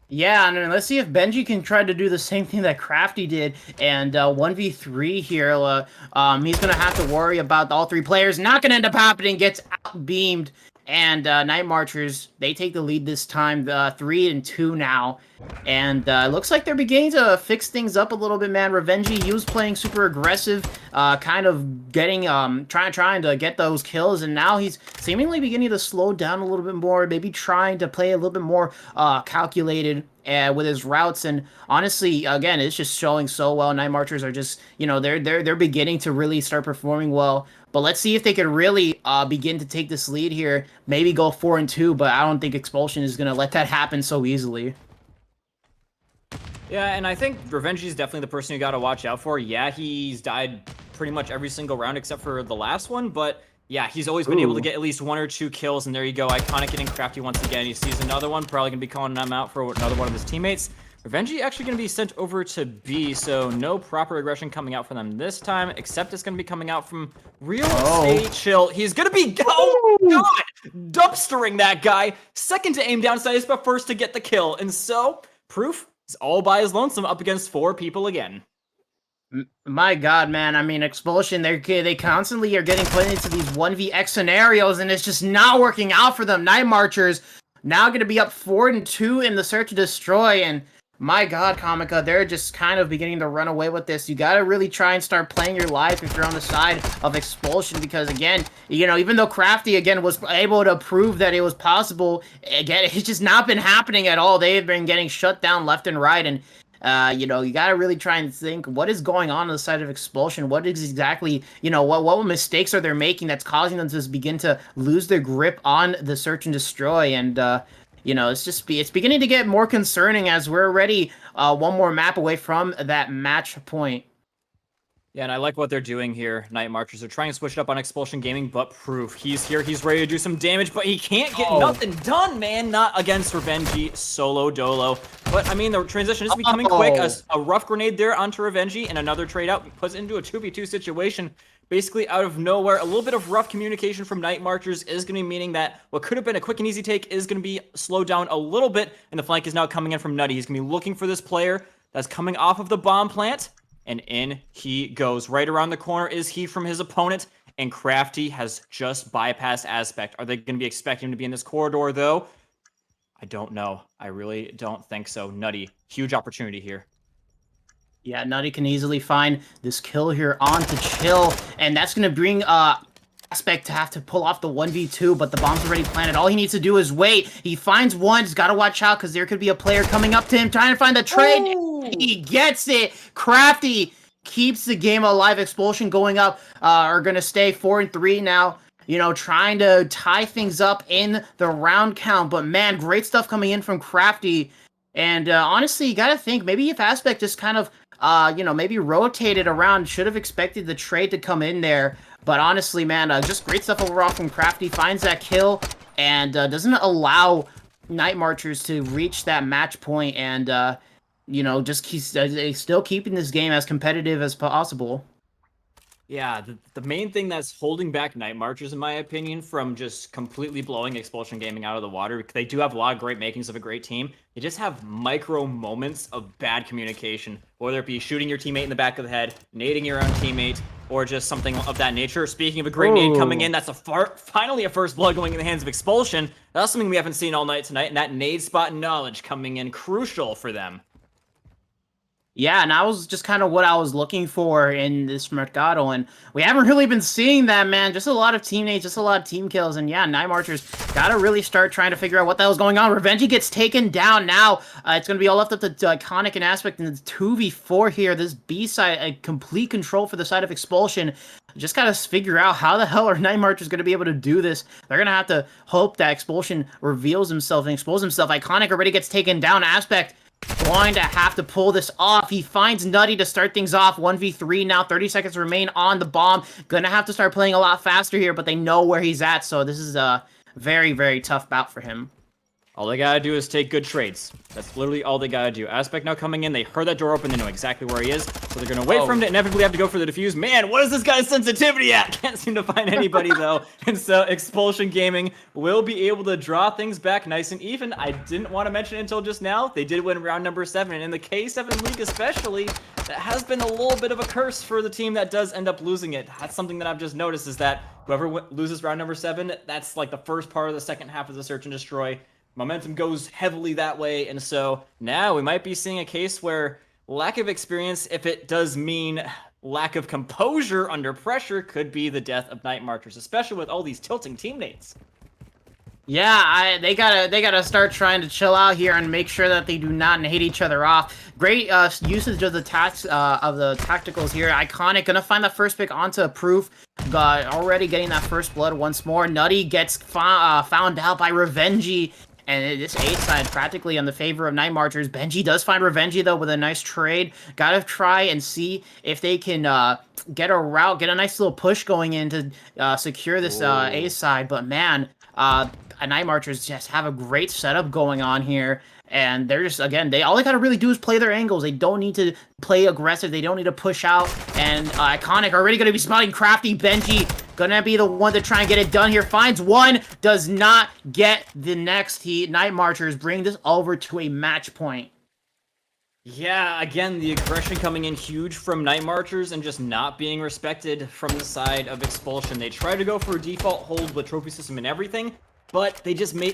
Yeah, and let's see if Benji can try to do the same thing that Crafty did, and 1v3 here. He's going to have to worry about all 3 players. Not going to end up happening. Gets outbeamed, and Night Marchers, they take the lead this time, 3-2 now. And it looks like they're beginning to fix things up a little bit, man. Revenge, he was playing super aggressive, kind of getting, trying to get those kills, and now he's seemingly beginning to slow down a little bit more, maybe trying to play a little bit more calculated with his routes. And honestly, again, it's just showing so well. Night Marchers are just, they're beginning to really start performing well. But let's see if they can really begin to take this lead here. Maybe go 4-2, but I don't think Xpulsion is going to let that happen so easily. Yeah, and I think Revenge is definitely the person you got to watch out for. Yeah, he's died pretty much every single round except for the last one, but yeah, he's always been able to get at least 1 or 2 kills, and there you go. Iconic getting Crafty once again. He sees another one, probably going to be calling him out for another one of his teammates. Revenge actually going to be sent over to B, so no proper aggression coming out for them this time, except it's going to be coming out from Real Stay Chill. He's going to be, God, dumpstering that guy. Second to aim down sights, but first to get the kill. And so, Proof is all by his lonesome up against 4 people again. My God, man. I mean, Xpulsion, they constantly are getting put into these 1vx scenarios, and it's just not working out for them. Night Marchers now going to be up 4-2 in the search and destroy, and My God, Comica, they're just kind of beginning to run away with this. You gotta really try and start playing your life if you're on the side of Xpulsion, because again, you know, even though Crafty, again, was able to prove that it was possible, again, it's just not been happening at all. They've been getting shut down left and right, and, you know, you gotta really try and think, what is going on the side of Xpulsion? What is exactly, you know, what mistakes are they making that's causing them to just begin to lose their grip on the search and destroy, and, you know, it's beginning to get more concerning as we're already one more map away from that match point. Yeah, and I like what they're doing here, Night Marchers. They're trying to switch it up on Xpulsion Gaming, but Proof. He's here, he's ready to do some damage, but he can't get nothing done, man. Not against Revengy, solo dolo. But, I mean, the transition is becoming quick. A rough grenade there onto Revengy, and another trade out puts it into a 2v2 situation. Basically, out of nowhere, a little bit of rough communication from Night Marchers is going to be meaning that what could have been a quick and easy take is going to be slowed down a little bit, and the flank is now coming in from Nutty. He's going to be looking for this player that's coming off of the bomb plant, and in he goes. Right around the corner is heat from his opponent, and Crafty has just bypassed Aspect. Are they going to be expecting him to be in this corridor, though? I don't know. I really don't think so. Nutty, huge opportunity here. Yeah, Nutty can easily find this kill here onto Chill, and that's going to bring Aspect to have to pull off the 1v2, but the bomb's already planted. All he needs to do is wait. He finds one. He's got to watch out because there could be a player coming up to him trying to find the trade. Ooh. He gets it. Crafty keeps the game alive. Xpulsion going up are going to stay 4-3 now. You know, trying to tie things up in the round count. But man, great stuff coming in from Crafty. And honestly, you got to think, maybe if Aspect just kind of you know, maybe rotated around, should have expected the trade to come in there. But honestly, man, just great stuff overall from Crafty. Finds that kill and doesn't allow Night Marchers to reach that match point. And, you know, just keeps still keeping this game as competitive as possible. Yeah, the main thing that's holding back Night Marchers, in my opinion, from just completely blowing Xpulsion Gaming out of the water, because they do have a lot of great makings of a great team, they just have micro moments of bad communication, whether it be shooting your teammate in the back of the head, nading your own teammate, or just something of that nature. Speaking of a great nade coming in, that's finally a first blood going in the hands of Xpulsion. That's something we haven't seen all night tonight, and that nade spot knowledge coming in crucial for them. Yeah, and that was just kind of what I was looking for in this Mercado, and we haven't really been seeing that, man. Just a lot of team nades, just a lot of team kills, and yeah, Night Marchers gotta really start trying to figure out what the hell's going on. Revengy gets taken down now. It's gonna be all left up to Iconic and Aspect in the 2v4 here. This B side, a complete control for the side of Xpulsion. Just gotta figure out how the hell are Night Marchers gonna be able to do this. They're gonna have to hope that Xpulsion reveals himself and exposes himself. Iconic already gets taken down. Aspect going to have to pull this off. He finds Nutty to start things off. 1v3 now. 30 seconds remain on the bomb. Gonna have to start playing a lot faster here, but they know where he's at, so this is a very, very tough bout for him. All they gotta do is take good trades. That's literally all they gotta do. Aspect now coming in. They heard that door open. They know exactly where he is. So they're gonna wait for him to inevitably have to go for the defuse. Man, what is this guy's sensitivity at? Can't seem to find anybody, though. And so Xpulsion Gaming will be able to draw things back nice and even. I didn't want to mention it until just now. They did win round number 7. And in the K7 League especially, that has been a little bit of a curse for the team that does end up losing it. That's something that I've just noticed, is that whoever loses round number 7, that's like the first part of the second half of the Search and Destroy. Momentum goes heavily that way, and so now we might be seeing a case where lack of experience, if it does mean lack of composure under pressure, could be the death of Night Marchers, especially with all these tilting teammates. Yeah, they gotta start trying to chill out here and make sure that they do not hate each other off. Great usage of the tacticals here. Iconic gonna find the first pick onto Proof. Already getting that first blood once more. Nutty gets found out by Revengy. And this A side practically on the favor of Night Marchers. Benji does find Revengy, though, with a nice trade. Gotta try and see if they can get a route, get a nice little push going in to secure this A side. But man, Night Marchers just have a great setup going on here. And they're just, again, all they gotta really do is play their angles. They don't need to play aggressive. They don't need to push out. And Iconic already gonna be spotting Crafty. Benji gonna be the one to try and get it done here. Finds one, does not get the next. Night Marchers bring this over to a match point. Yeah, again, the aggression coming in huge from Night Marchers and just not being respected from the side of Xpulsion. They try to go for a default hold with trophy system and everything, but they just I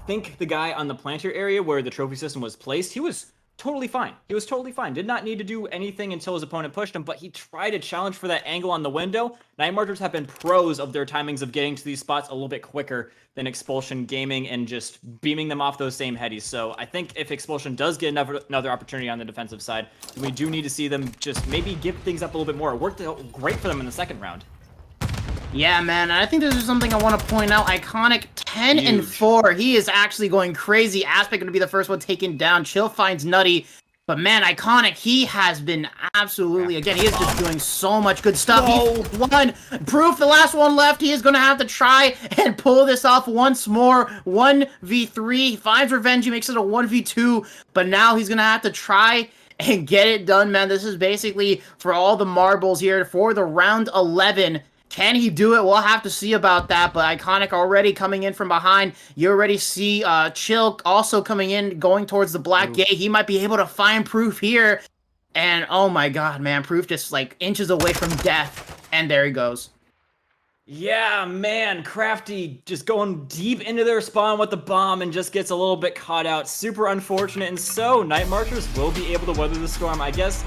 think the guy on the planter area where the trophy system was placed, he was totally fine. He was totally fine. Did not need to do anything until his opponent pushed him, but he tried to challenge for that angle on the window. Night Marchers have been pros of their timings of getting to these spots a little bit quicker than Xpulsion Gaming and just beaming them off those same headies. So I think if Xpulsion does get another opportunity on the defensive side, we do need to see them just maybe give things up a little bit more. It worked great for them in the second round. Yeah, man, I think this is something I want to point out. Iconic 10 and 4. He is actually going crazy. Aspect going to be the first one taken down. Chill finds Nutty. But man, Iconic, he has been absolutely, again, he is just doing so much good stuff. He won. Proof, the last one left. He is going to have to try and pull this off once more. 1v3. He finds revenge. He makes it a 1v2. But now he's going to have to try and get it done, man. This is basically for all the marbles here for the round 11. Can he do it? We'll have to see about that, but Iconic already coming in from behind. You already see Chill also coming in, going towards the black gate. He might be able to find Proof here. And oh my god, man, Proof just like inches away from death. And there he goes. Yeah, man, Crafty just going deep into their spawn with the bomb and just gets a little bit caught out. Super unfortunate, and so Night Marchers will be able to weather the storm. I guess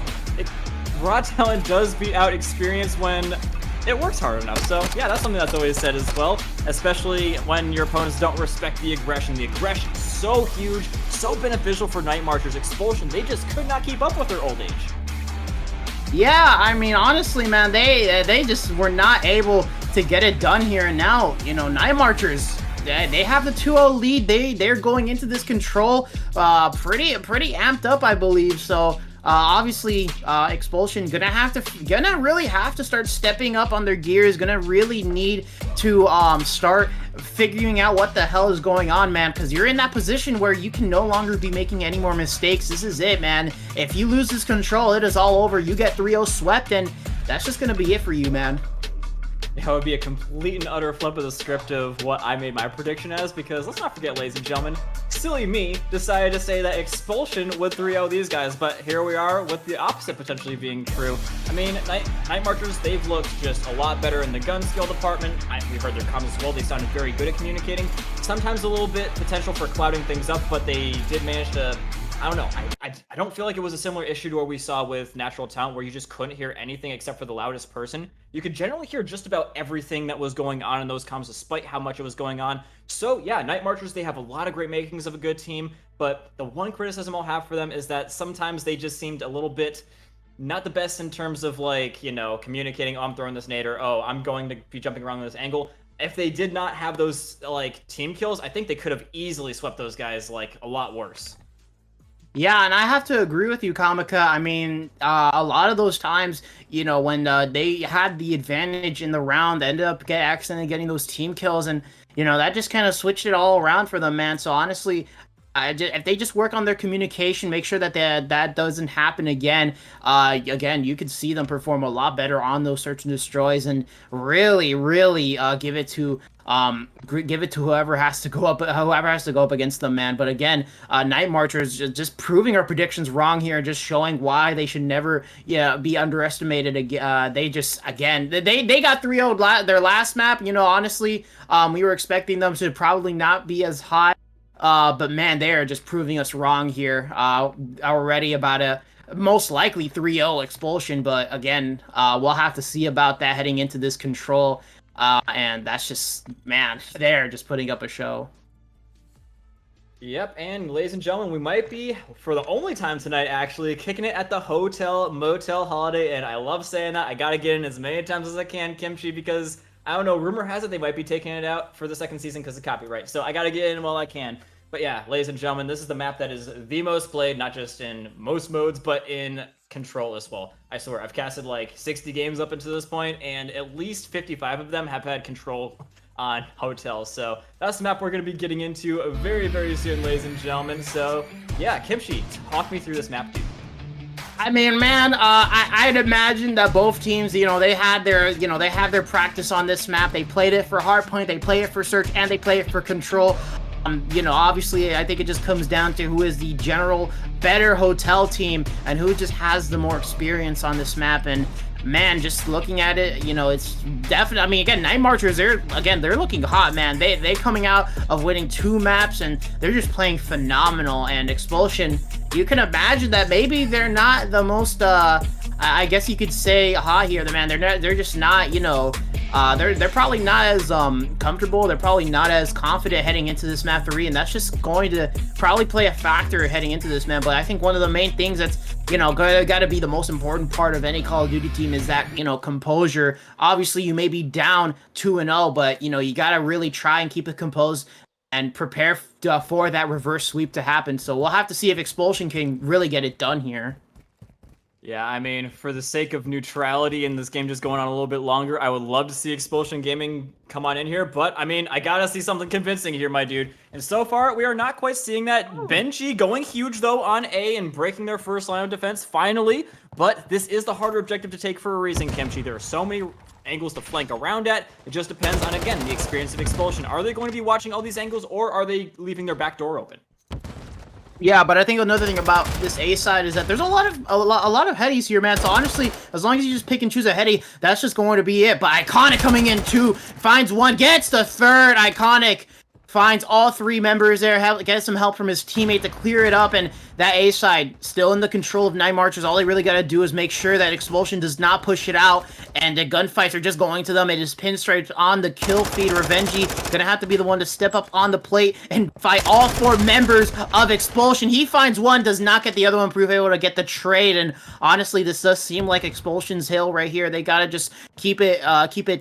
raw talent does beat out experience when it works hard enough. So yeah, that's something that's always said as well, especially when your opponents don't respect the aggression. The aggression is so huge, so beneficial for Night Marchers. Xpulsion, they just could not keep up with their old age. Yeah, I mean, honestly, man, they just were not able to get it done here. And now, you know, Night Marchers, they have the 2-0 lead. They're going into this control pretty amped up, I believe. So obviously, Xpulsion gonna really have to start stepping up on their gears. Gonna really need to start figuring out what the hell is going on, man. Because you're in that position where you can no longer be making any more mistakes. This is it, man. If you lose this control, it is all over. You get 3-0 swept, and that's just gonna be it for you, man. That would be a complete and utter flip of the script of what I made my prediction as, because let's not forget, ladies and gentlemen, silly me decided to say that Xpulsion would 3-0 these guys, but here we are with the opposite potentially being true. I mean, Night Marchers, they've looked just a lot better in the gun skill department. We've heard their comments as well. They sounded very good at communicating. Sometimes a little bit potential for clouding things up, but they did manage to, I don't know, I don't feel like it was a similar issue to what we saw with Natural Talent, where you just couldn't hear anything except for the loudest person. You could generally hear just about everything that was going on in those comms, despite how much it was going on. So yeah, Night Marchers, they have a lot of great makings of a good team, but the one criticism I'll have for them is that sometimes they just seemed a little bit not the best in terms of, like, you know, communicating, oh, I'm throwing this nade, or oh, I'm going to be jumping around this angle. If they did not have those, like, team kills, I think they could have easily swept those guys, like, a lot worse. Yeah, and I have to agree with you, Kamika. I mean, a lot of those times, you know, when they had the advantage in the round, they ended up accidentally getting those team kills, and, you know, that just kind of switched it all around for them, man. So honestly, if they just work on their communication, make sure that that doesn't happen again, you could see them perform a lot better on those search and destroys, and really give it to whoever has to go up against them, man. But again, Night Marchers just proving our predictions wrong here, just showing why they should never be underestimated. They got 3-0 their last map. You know, honestly, we were expecting them to probably not be as high. But man, they are just proving us wrong here already about a most likely 3-0 Xpulsion. But again, we'll have to see about that heading into this control. And that's just, man, they're just putting up a show. Yep, and ladies and gentlemen, we might be, for the only time tonight, actually, kicking it at the Hotel Motel Holiday. And I love saying that. I gotta get in as many times as I can, Kimchi, because I don't know, rumor has it they might be taking it out for the second season because of copyright. So I gotta get in while I can. But yeah, ladies and gentlemen, this is the map that is the most played, not just in most modes, but in Control as well. I swear, I've casted like 60 games up until this point, and at least 55 of them have had Control on Hotels. So that's the map we're going to be getting into very, very soon, ladies and gentlemen. So yeah, Kimchi, talk me through this map, dude. I mean, man, I'd imagine that both teams, you know, they have their practice on this map. They played it for Hardpoint, they play it for Search, and they play it for Control. You know, obviously, I think it just comes down to who is the general better Hotel team and who just has the more experience on this map. And man, just looking at it, you know, it's definitely, I mean, again, Night Marchers, they're looking hot, man. They coming out of winning 2 maps, and they're just playing phenomenal. And Xpulsion, you can imagine that maybe they're not the most, I guess you could say, hot here, man. They're just not, you know, they're probably not as comfortable. They're probably not as confident heading into this map 3, and that's just going to probably play a factor heading into this, man. But I think one of the main things that's, you know, got to be the most important part of any Call of Duty team is that, you know, composure. Obviously, you may be down 2-0, but, you know, you got to really try and keep it composed and prepare for that reverse sweep to happen. So we'll have to see if Xpulsion can really get it done here. Yeah, I mean, for the sake of neutrality and this game just going on a little bit longer, I would love to see Xpulsion Gaming come on in here, but, I mean, I gotta see something convincing here, my dude. And so far, we are not quite seeing that. MWII going huge, though, on A and breaking their first line of defense, finally. But this is the harder objective to take for a reason, Kimchi. There are so many angles to flank around at. It just depends on, again, the experience of Xpulsion. Are they going to be watching all these angles, or are they leaving their back door open? Yeah, but I think another thing about this A side is that there's a lot of headies here, man. So honestly, as long as you just pick and choose a heady, that's just going to be it. But Iconic coming in too, finds one, gets the third. Iconic finds all 3 members there, gets some help from his teammate to clear it up, and that A side still in the control of Night Marchers. All they really got to do is make sure that Xpulsion does not push it out, and the gunfights are just going to them. It is pinstripes on the kill feed. Revengey gonna have to be the one to step up on the plate and fight all 4 members of Xpulsion. He finds one, does not get the other one, prove able to get the trade, and honestly, this does seem like Xpulsion's hill right here. They gotta just keep it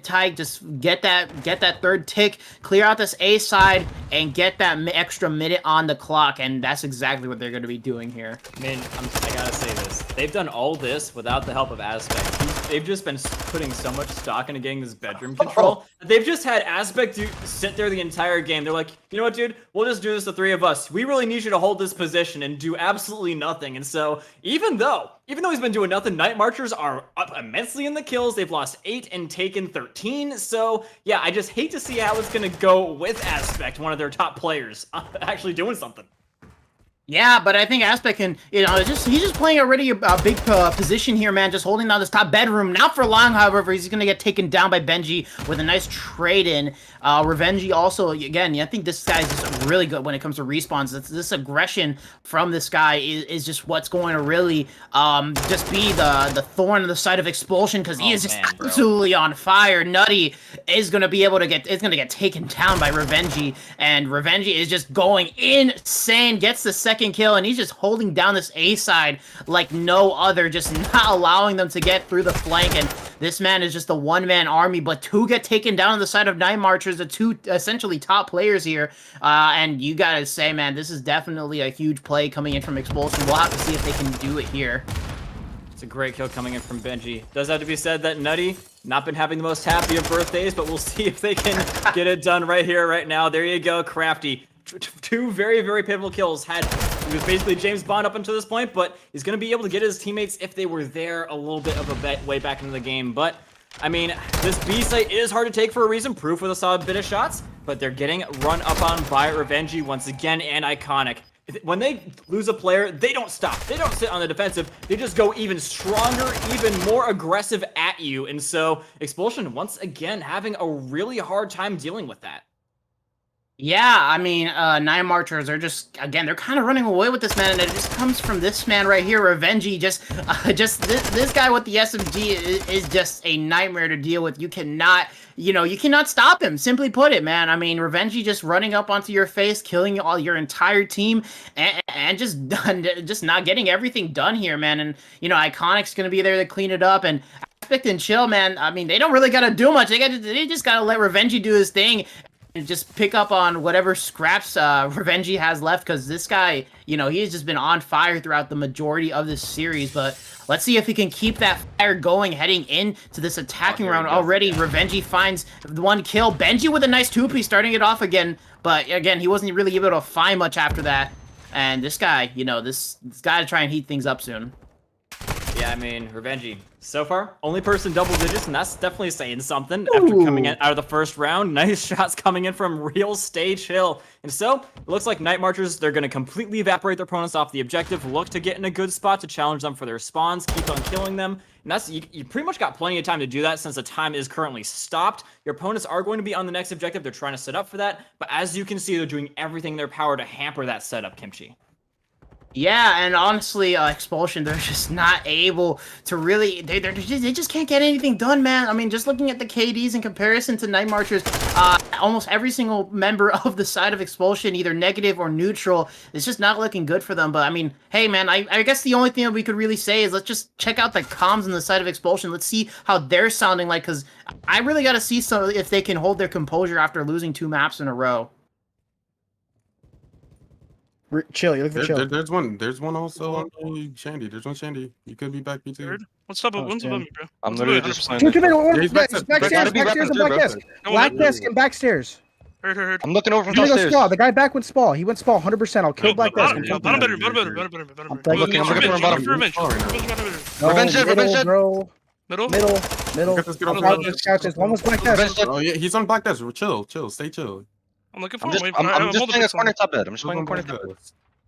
tight, just get that 3rd tick, clear out this A side, and get that extra minute on the clock, and that's exactly what they're gonna be doing here. I mean, I gotta say this. They've done all this without the help of Aspect. They've just been putting so much stock into getting this bedroom control. They've just had Aspect sit there the entire game. They're like, you know what, dude? We'll just do this, the 3 of us. We really need you to hold this position and do absolutely nothing. And so, even though he's been doing nothing, Night Marchers are up immensely in the kills. They've lost 8 and taken 13. So, yeah, I just hate to see how it's gonna go with Aspect, one of their top players, actually doing something. Yeah, but I think Aspect can, you know, he's just playing already a big position here, man, just holding down this top bedroom. Not for long, however, he's going to get taken down by Benji with a nice trade-in. Revengey also, again, I think this guy's just really good when it comes to respawns. This aggression from this guy is just what's going to really just be the thorn in the side of Xpulsion, because he is just absolutely on fire. Nutty is going to be able to get taken down by Revengey, and Revengey is just going insane, gets the second kill, and he's just holding down this A side like no other, just not allowing them to get through the flank. And this man is just a one-man army, but 2 get taken down on the side of Night Marchers, the 2 essentially top players here. And you gotta say, man, this is definitely a huge play coming in from Xpulsion. We'll have to see if they can do it here. It's a great kill coming in from Benji. Does have to be said that Nutty, not been having the most happy of birthdays, but we'll see if they can get it done right here, right now. There you go, Crafty. 2 very, very pivotal kills. He was basically James Bond up until this point, but he's going to be able to get his teammates if they were there a little bit of a way back into the game. But, I mean, this B site is hard to take for a reason. Proof with a solid bit of shots, but they're getting run up on by Revengey once again, and Iconic. When they lose a player, they don't stop. They don't sit on the defensive. They just go even stronger, even more aggressive at you. And so, Xpulsion, once again, having a really hard time dealing with that. Yeah, I mean, Night Marchers are just, again, they're kind of running away with this, man, and it just comes from this man right here, Revengey. This guy with the SMG is just a nightmare to deal with. You cannot stop him, simply put it, man. I mean, Revengey just running up onto your face, killing all your entire team, and just not getting everything done here, man. And, you know, Iconic's gonna be there to clean it up, and Aspect and Chill, man, I mean, they don't really gotta do much. They just gotta let Revengey do his thing and just pick up on whatever scraps Revengey has left, because this guy, you know, he's just been on fire throughout the majority of this series. But let's see if he can keep that fire going heading into this attacking round. Already, Revengey finds the 1 kill. Benji with a nice 2-piece starting it off again, but again, he wasn't really able to find much after that. And this guy, you know, this got to try and heat things up soon. Yeah, I mean, Revengey, so far, only person double digits, and that's definitely saying something after coming in out of the first round. Nice shots coming in from Real Stage Hill. And so, it looks like Night Marchers, they're going to completely evaporate their opponents off the objective, look to get in a good spot to challenge them for their spawns, keep on killing them. And that's, you pretty much got plenty of time to do that since the time is currently stopped. Your opponents are going to be on the next objective. They're trying to set up for that. But as you can see, they're doing everything in their power to hamper that setup, Kimchi. Yeah, and honestly, Xpulsion, they're just not able to really, they just can't get anything done, man. I mean, just looking at the KDs in comparison to Night Marchers, almost every single member of the side of Xpulsion, either negative or neutral, is just not looking good for them. But I mean, hey, man, I guess the only thing that we could really say is let's just check out the comms on the side of Xpulsion. Let's see how they're sounding like, because I really got to see if they can hold their composure after losing 2 maps in a row. Chill, you look for chill. There's one also on Shandy. There's one Shandy. You could be back B2. Third? What's up? One's above me, bro. I'm literally just playing. He's backstairs and black desk. Black desk and backstairs. Heard. I'm looking over from He's downstairs. The guy back went Spall. He went Spall 100%. I'll kill black desk. Bottom bedroom. I'm looking for bottom. Revenge. Revenge, Middle. One was black desk. Oh yeah, he's on black desk. Chill. Stay chill. I'm looking for I'm him. just playing a corner top bed. I'm just playing a corner top bed.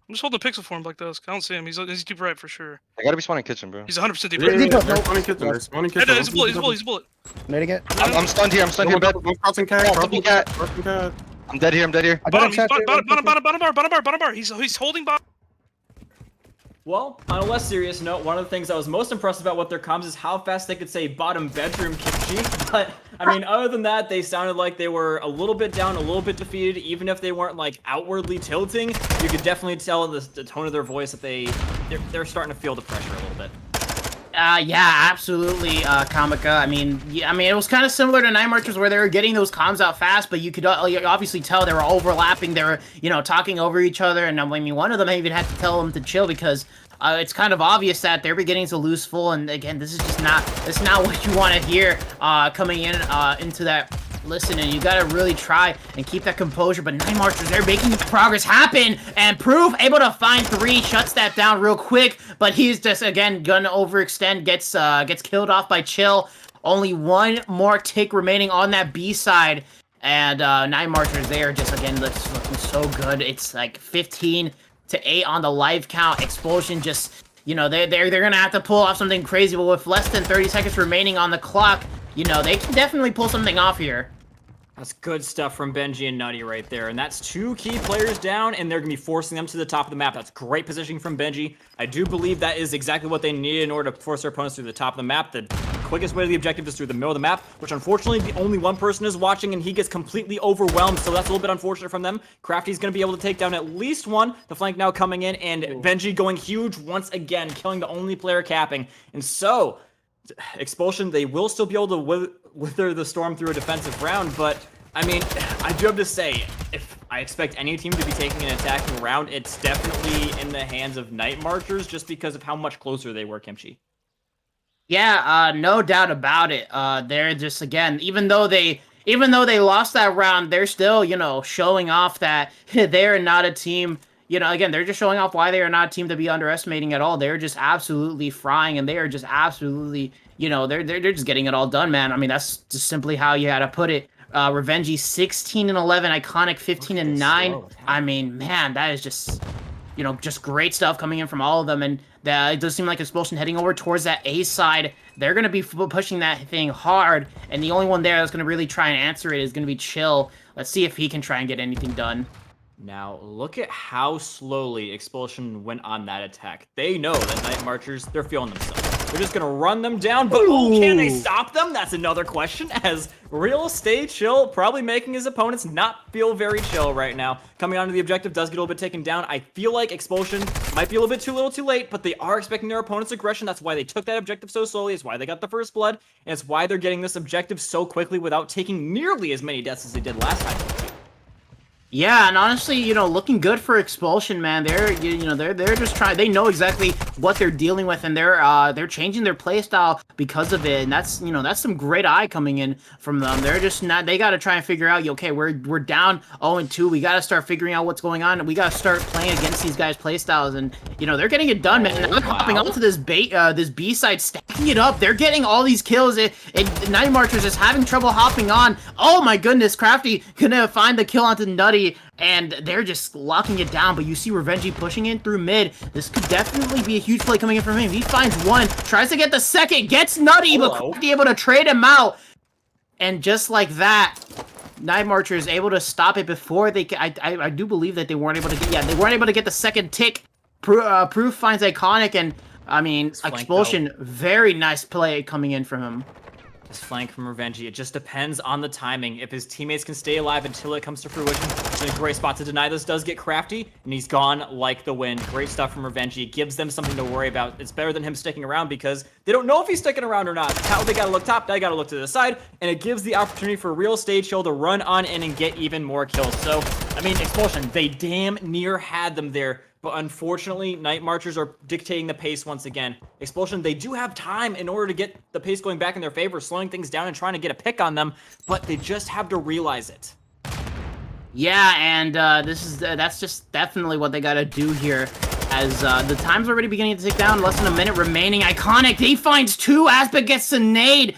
I'm just holding the pixel for him like this. I don't see him. He's deep right for sure. I gotta be spawning kitchen, bro. He's 100% deep Yeah, right. they're spawning kitchen. They're spawning kitchen. He's a bullet. Nading it. I'm stunned here. Bed. Crossing cat. I'm dead here. Bottom bar. He's holding bottom. Well, on a less serious note, one of the things I was most impressed about with their comms is how fast they could say bottom bedroom kimchi. But, I mean, other than that, they sounded like they were a little bit down, a little bit defeated. Even if they weren't, like, outwardly tilting, you could definitely tell in the tone of their voice that they're starting to feel the pressure a little bit. Yeah, absolutely, Kamika. I mean, it was kind of similar to Night Marchers where they were getting those comms out fast, but you could obviously tell they were overlapping. They were, talking over each other, and I mean, one of them even had to tell them to chill because it's kind of obvious that they're beginning to lose full. And again, this is not what you want to hear coming in into that. Listen, and you gotta really try and keep that composure, but Night Marchers, they're making the progress happen, and Proof able to find 3, shuts that down real quick, but he's just, again, gonna overextend, gets killed off by Chill. Only 1 more tick remaining on that B side, and Night Marchers, they are just, again, looking so good. It's like 15-8 on the live count. Xpulsion just, they're gonna have to pull off something crazy, but with less than 30 seconds remaining on the clock, they can definitely pull something off here. That's good stuff from Benji and Nutty right there. And that's 2 key players down, and they're going to be forcing them to the top of the map. That's great positioning from Benji. I do believe that is exactly what they needed in order to force their opponents through the top of the map. The quickest way to the objective is through the middle of the map, which unfortunately the only one person is watching, and he gets completely overwhelmed, so that's a little bit unfortunate from them. Crafty's going to be able to take down at least 1. The flank now coming in, and Benji going huge once again, killing the only player capping. And so, Xpulsion, they will still be able to wither the storm through a defensive round, but I mean, I do have to say, if I expect any team to be taking an attacking round, it's definitely in the hands of Night Marchers just because of how much closer they were, Kimchi. Yeah, no doubt about it. They're just, again, even though they lost that round, they're still, showing off that they're not a team. Again, they're just showing off why they are not a team to be underestimating at all. They're just absolutely frying, and they are just absolutely, they're just getting it all done, man. I mean, that's just simply how you had to put it. Revenge 16-11, Iconic 15-9. I mean, man, that is just, just great stuff coming in from all of them. And it does seem like Xpulsion heading over towards that A side. They're going to be pushing that thing hard. And the only one there that's going to really try and answer it is going to be Chill. Let's see if he can try and get anything done. Now, look at how slowly Xpulsion went on that attack. They know that Night Marchers, they're feeling themselves. They're just going to run them down, but can they stop them? That's another question, as Real Stay Chill probably making his opponents not feel very chill right now. Coming onto the objective does get a little bit taken down. I feel like Xpulsion might be a little bit too little too late, but they are expecting their opponent's aggression. That's why they took that objective so slowly. It's why they got the first blood, and it's why they're getting this objective so quickly without taking nearly as many deaths as they did last time. Yeah, and honestly, looking good for Xpulsion, man. They're just trying. They know exactly what they're dealing with, and they're changing their playstyle because of it. And that's that's some great eye coming in from them. They're just not. They got to try and figure out. Okay, we're down 0-2. We got to start figuring out what's going on, and we got to start playing against these guys' playstyles. And they're getting it done, man. They're hopping onto this this B side, stacking it up. They're getting all these kills. Night Marchers is having trouble hopping on. Oh my goodness, Crafty gonna find the kill onto Nutty. And they're just locking it down, but you see Revenge pushing in through mid. This could definitely be a huge play coming in from him. He finds 1, tries to get the second, gets Nutty, but Crafty able to trade him out. And just like that, Night Marcher is able to stop it before they. I do believe that they weren't able to get. Yeah, they weren't able to get the second tick. Proof finds Iconic, and I mean, Xpulsion, though. very nice play coming in from him. This flank from Revenge, it just depends on the timing. If his teammates can stay alive until it comes to fruition, it's in a great spot to deny. This does get crafty, and he's gone like the wind. Great stuff from Revenge. It gives them something to worry about. It's better than him sticking around because they don't know if he's sticking around or not. How they gotta look top, they gotta look to the side, and it gives the opportunity for real stage chill to run on in and get even more kills. So, I mean, Xpulsion, they damn near had them there. But unfortunately, Night Marchers are dictating the pace once again. Xpulsion, they do have time in order to get the pace going back in their favor, slowing things down and trying to get a pick on them, but they just have to realize it. Yeah, and that's just definitely what they gotta do here. As the time's already beginning to tick down, less than a minute remaining. Iconic, he finds 2, Aspect gets the nade.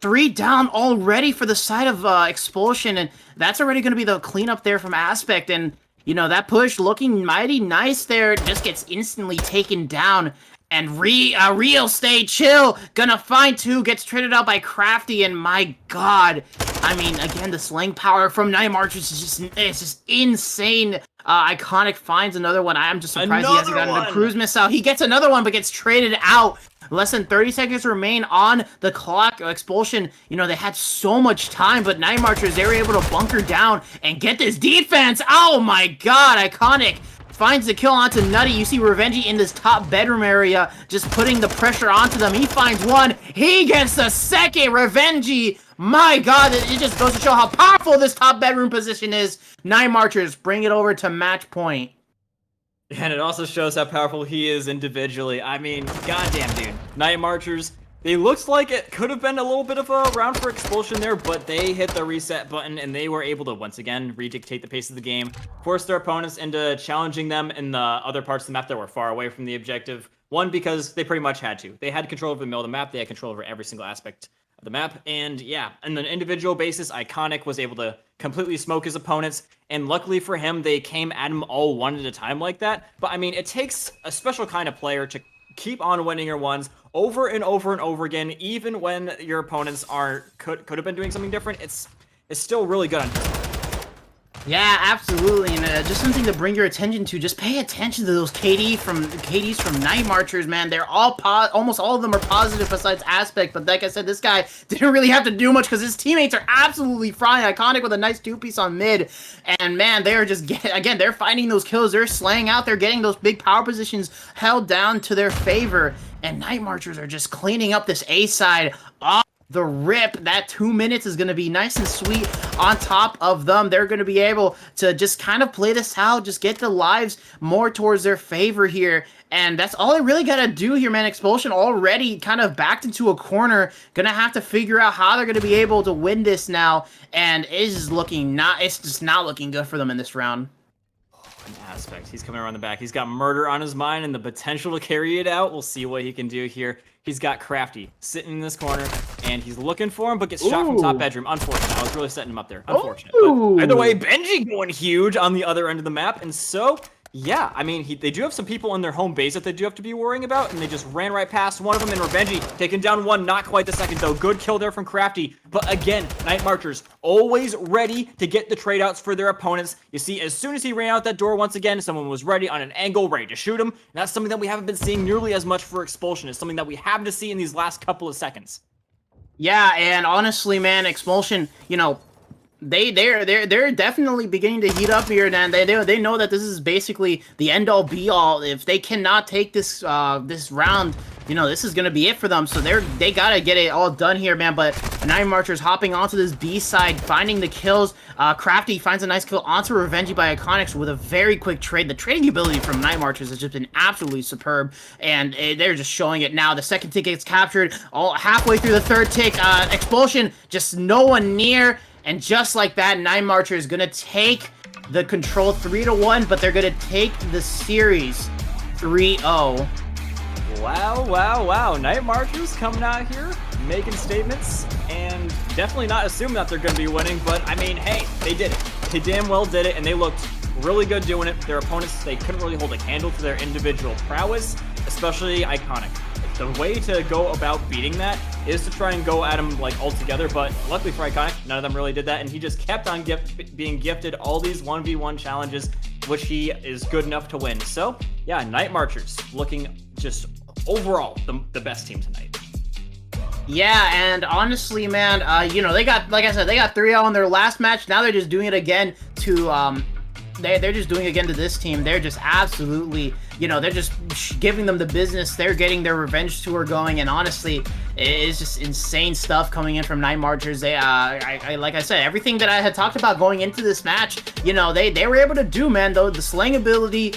3 down already for the side of Xpulsion, and that's already gonna be the cleanup there from Aspect, and you know, that push looking mighty nice there, just gets instantly taken down. And real stay chill, gonna find 2, gets traded out by Crafty, and my god. I mean, again, the slang power from Night Marchers is just insane. Iconic finds another one. I'm just surprised he hasn't gotten a cruise missile. He gets another one, but gets traded out. Less than 30 seconds remain on the clock. Xpulsion, you know, they had so much time, but Night Marchers, they were able to bunker down and get this defense. Oh my god, Iconic finds the kill onto Nutty. You see Revenge in this top bedroom area, just putting the pressure onto them. He finds 1. He gets the second. Revenge, my god, it just goes to show how powerful this top bedroom position is. Night Marchers bring it over to match point. And it also shows how powerful he is individually. I mean, goddamn, dude. Night Marchers, they looked like it could have been a little bit of a round for Xpulsion there, but they hit the reset button, and they were able to, once again, redictate the pace of the game, force their opponents into challenging them in the other parts of the map that were far away from the objective. One, because they pretty much had to. They had control over the middle of the map. They had control over every single aspect of the map. And yeah, on an individual basis, Iconic was able to completely smoke his opponents. And luckily for him, they came at him all one at a time like that. But I mean, it takes a special kind of player to keep on winning your ones over and over and over again, even when your opponents could have been doing something different. It's still really good on his part. Yeah, absolutely, and just something to bring your attention to. Just pay attention to those KDs from Night Marchers, man. They're all almost all of them are positive besides Aspect, but like I said, this guy didn't really have to do much because his teammates are absolutely frying. Iconic with a nice 2-piece on mid, and man, they're just they're finding those kills. They're slaying out. They're getting those big power positions held down to their favor, and Night Marchers are just cleaning up this A side. The rip. That 2 minutes is going to be nice and sweet on top of them. They're going to be able to just kind of play this out, just get the lives more towards their favor here. And that's all they really got to do here, man. Xpulsion already kind of backed into a corner. Going to have to figure out how they're going to be able to win this now. And it's just not looking good for them in this round. Aspect. He's coming around the back. He's got murder on his mind and the potential to carry it out. We'll see what he can do here. He's got Crafty sitting in this corner, and he's looking for him, but gets shot from top bedroom. Unfortunate. I was really setting him up there. Unfortunate. But either way, Benji going huge on the other end of the map, and so yeah, I mean, they do have some people in their home base that they do have to be worrying about, and they just ran right past one of them, and Revenge taking down one, not quite the second, though. Good kill there from Crafty, but again, Night Marchers always ready to get the trade outs for their opponents. You see, as soon as he ran out that door once again, someone was ready on an angle, ready to shoot him, and that's something that we haven't been seeing nearly as much for Xpulsion. It's something that we have to see in these last couple of seconds. Yeah, and honestly, man, Xpulsion, you know, they're definitely beginning to heat up here, and they know that this is basically the end all be all. If they cannot take this this round, you know, this is gonna be it for them. So they gotta get it all done here, man. But Night Marchers hopping onto this B side, finding the kills. Crafty finds a nice kill onto Revenge by Iconics with a very quick trade. The trading ability from Night Marchers has just been absolutely superb, and they're just showing it now. The second tick gets captured all halfway through the third tick. Xpulsion, just no one near. And just like that, Night Marcher is going to take the control 3-1, but they're going to take the series 3-0. Wow, wow, wow. Night Marchers coming out here, making statements, and definitely not assuming that they're going to be winning, but I mean, hey, they did it. They damn well did it, and they looked really good doing it. Their opponents, they couldn't really hold a candle to their individual prowess, especially Iconic. The way to go about beating that is to try and go at him like all together, but luckily for Iconic, none of them really did that, and he just kept on being gifted all these 1v1 challenges which he is good enough to win. So yeah, Night Marchers looking just overall the best team tonight. Yeah, and honestly, man, you know, they got, like I said, they got 3-0 in their last match. Now they're just doing it again to, they're just doing it again to this team. They're just absolutely, you know, they're just giving them the business. They're getting their revenge tour going, and honestly, it's just insane stuff coming in from Night Marchers. They, like I said, everything that I had talked about going into this match, you know, they were able to do, man. Though the slaying ability,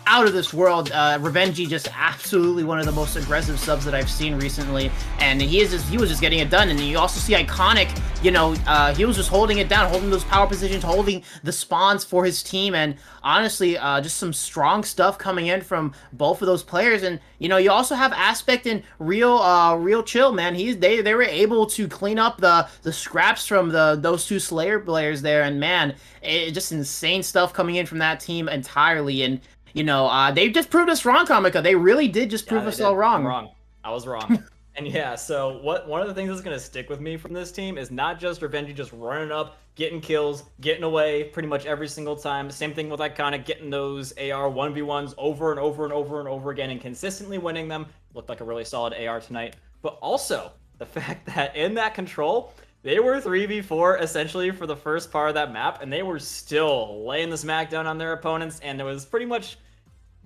out of this world. Revengy just absolutely one of the most aggressive subs that I've seen recently, and he was just getting it done. And you also see Iconic, you know, he was just holding it down, holding those power positions, holding the spawns for his team, and honestly, just some strong stuff coming in from both of those players. And you know, you also have Aspect and Real Chill, man. They were able to clean up the scraps from those two Slayer players there, and man, just insane stuff coming in from that team entirely. And you know, they just proved us wrong, Comica. They really did just prove us all wrong. I'm wrong. I was wrong. And yeah, so one of the things that's going to stick with me from this team is not just Revengy just running up, getting kills, getting away pretty much every single time. Same thing with Iconic, getting those AR 1v1s over and over and over and over again and consistently winning them. Looked like a really solid AR tonight. But also, the fact that in that control, they were 3v4 essentially for the first part of that map, and they were still laying the smackdown on their opponents, and there was pretty much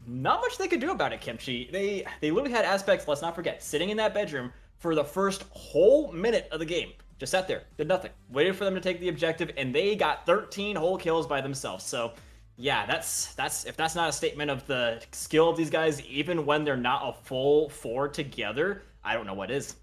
not much they could do about it, Kimchi. They literally had Aspects, let's not forget, sitting in that bedroom for the first whole minute of the game. Just sat there, did nothing, waited for them to take the objective, and they got 13 whole kills by themselves. So yeah, that's if that's not a statement of the skill of these guys, even when they're not a full 4 together, I don't know what is.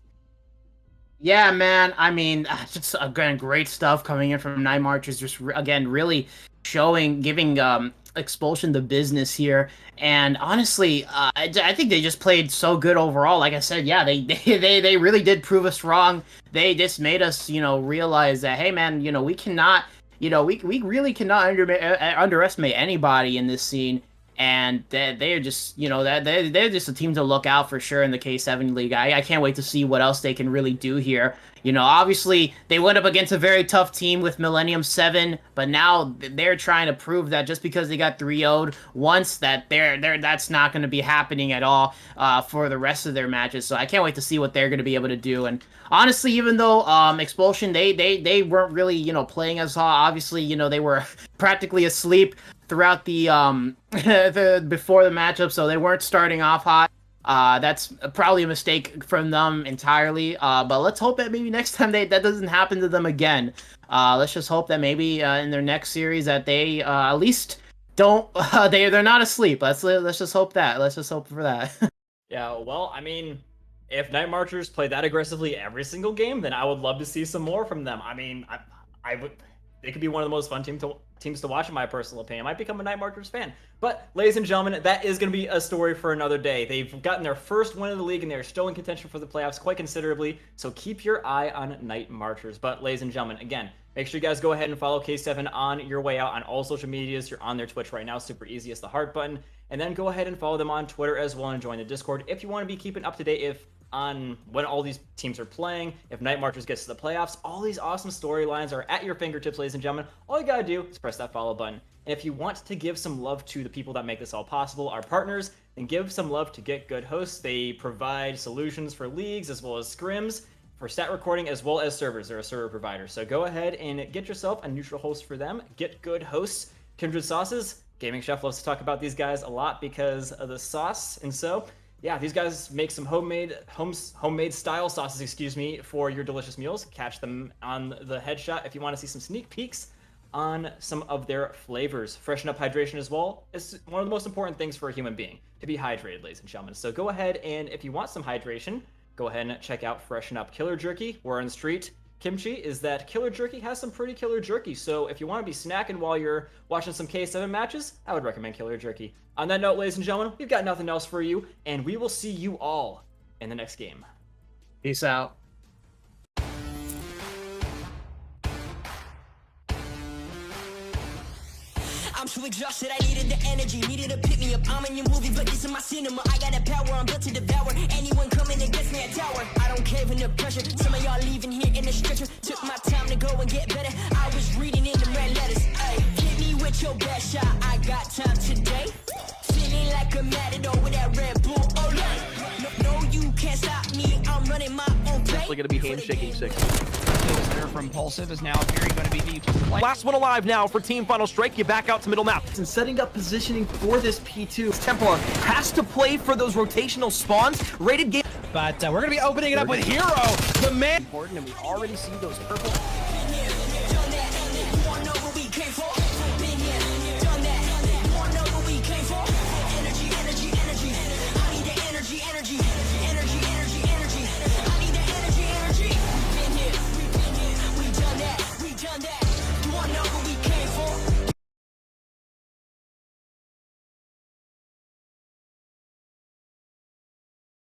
Yeah, man. I mean, just again, great stuff coming in from Night Marchers. Just again, really giving Xpulsion the business here. And honestly, I think they just played so good overall. Like I said, yeah, they really did prove us wrong. They just made us, you know, realize that, hey, man, you know, we cannot, you know, we really cannot underestimate anybody in this scene. And they're just, you know, they're just a team to look out for sure in the K7 League. I can't wait to see what else they can really do here. You know, obviously, they went up against a very tough team with Millennium 7, but now they're trying to prove that just because they got 3-0'd once, that that's not going to be happening at all for the rest of their matches. So I can't wait to see what they're going to be able to do. And honestly, even though Xpulsion, they weren't really, you know, playing as hot. Obviously, you know, they were practically asleep throughout the before the matchup, so they weren't starting off hot. That's probably a mistake from them entirely. But let's hope that maybe next time that doesn't happen to them again. Let's just hope that maybe in their next series that they at least don't they're not asleep. Let's just hope that. Let's just hope for that. Yeah, well, I mean, if Night Marchers play that aggressively every single game, then I would love to see some more from them. I mean, I would. They could be one of the most fun teams to watch, in my personal opinion. I might become a Night Marchers fan. But, ladies and gentlemen, that is going to be a story for another day. They've gotten their first win of the league, and they're still in contention for the playoffs quite considerably. So keep your eye on Night Marchers. But, ladies and gentlemen, again, make sure you guys go ahead and follow K7 on your way out on all social medias. You're on their Twitch right now. Super easy. It's the heart button. And then go ahead and follow them on Twitter as well and join the Discord if you want to be keeping up to date on when all these teams are playing, if Night Marchers gets to the playoffs. All these awesome storylines are at your fingertips, ladies and gentlemen. All you gotta do is press that follow button. And if you want to give some love to the people that make this all possible, our partners, then give some love to Get Good Hosts. They provide solutions for leagues as well as scrims, for stat recording as well as servers. They're a server provider. So go ahead and get yourself a neutral host for them. Get Good Hosts. Kindred Sauces. Gaming Chef loves to talk about these guys a lot because of the sauce. And so yeah, these guys make some homemade style sauces, excuse me, for your delicious meals. Catch them on the headshot if you want to see some sneak peeks on some of their flavors. Freshen up hydration as well. It's one of the most important things for a human being, to be hydrated, ladies and gentlemen. So go ahead and if you want some hydration, go ahead and check out Freshen Up Killer Jerky. We're on the street. Kimchi is that Killer Jerky has some pretty killer jerky. So if you want to be snacking while you're watching some K7 matches, I would recommend Killer Jerky. On that note, ladies and gentlemen, we've got nothing else for you, and we will see you all in the next game. Peace out. I'm too exhausted, I needed the energy, needed to pick me up. I'm in your movie, but this is my cinema. I got the power, I'm built to devour. Anyone coming against me, a tower. I don't cave in the pressure. Some of y'all leaving here in the stretcher. Took my time to go and get better. I was reading in the red letters. Ay, hit me with your best shot. I got like a matador with that Red Bull. Oh, no, you can't stop me. I'm running my own play. Definitely going to be handshaking 6. Kills there from Impulsive is now Fury going to be the play. Last one alive now for Team Final Strike. You back out to middle map. And setting up positioning for this P2. Templar has to play for those rotational spawns. Rated game. But we're going to be opening it up with Hero. The man. Important, and we already see those purple.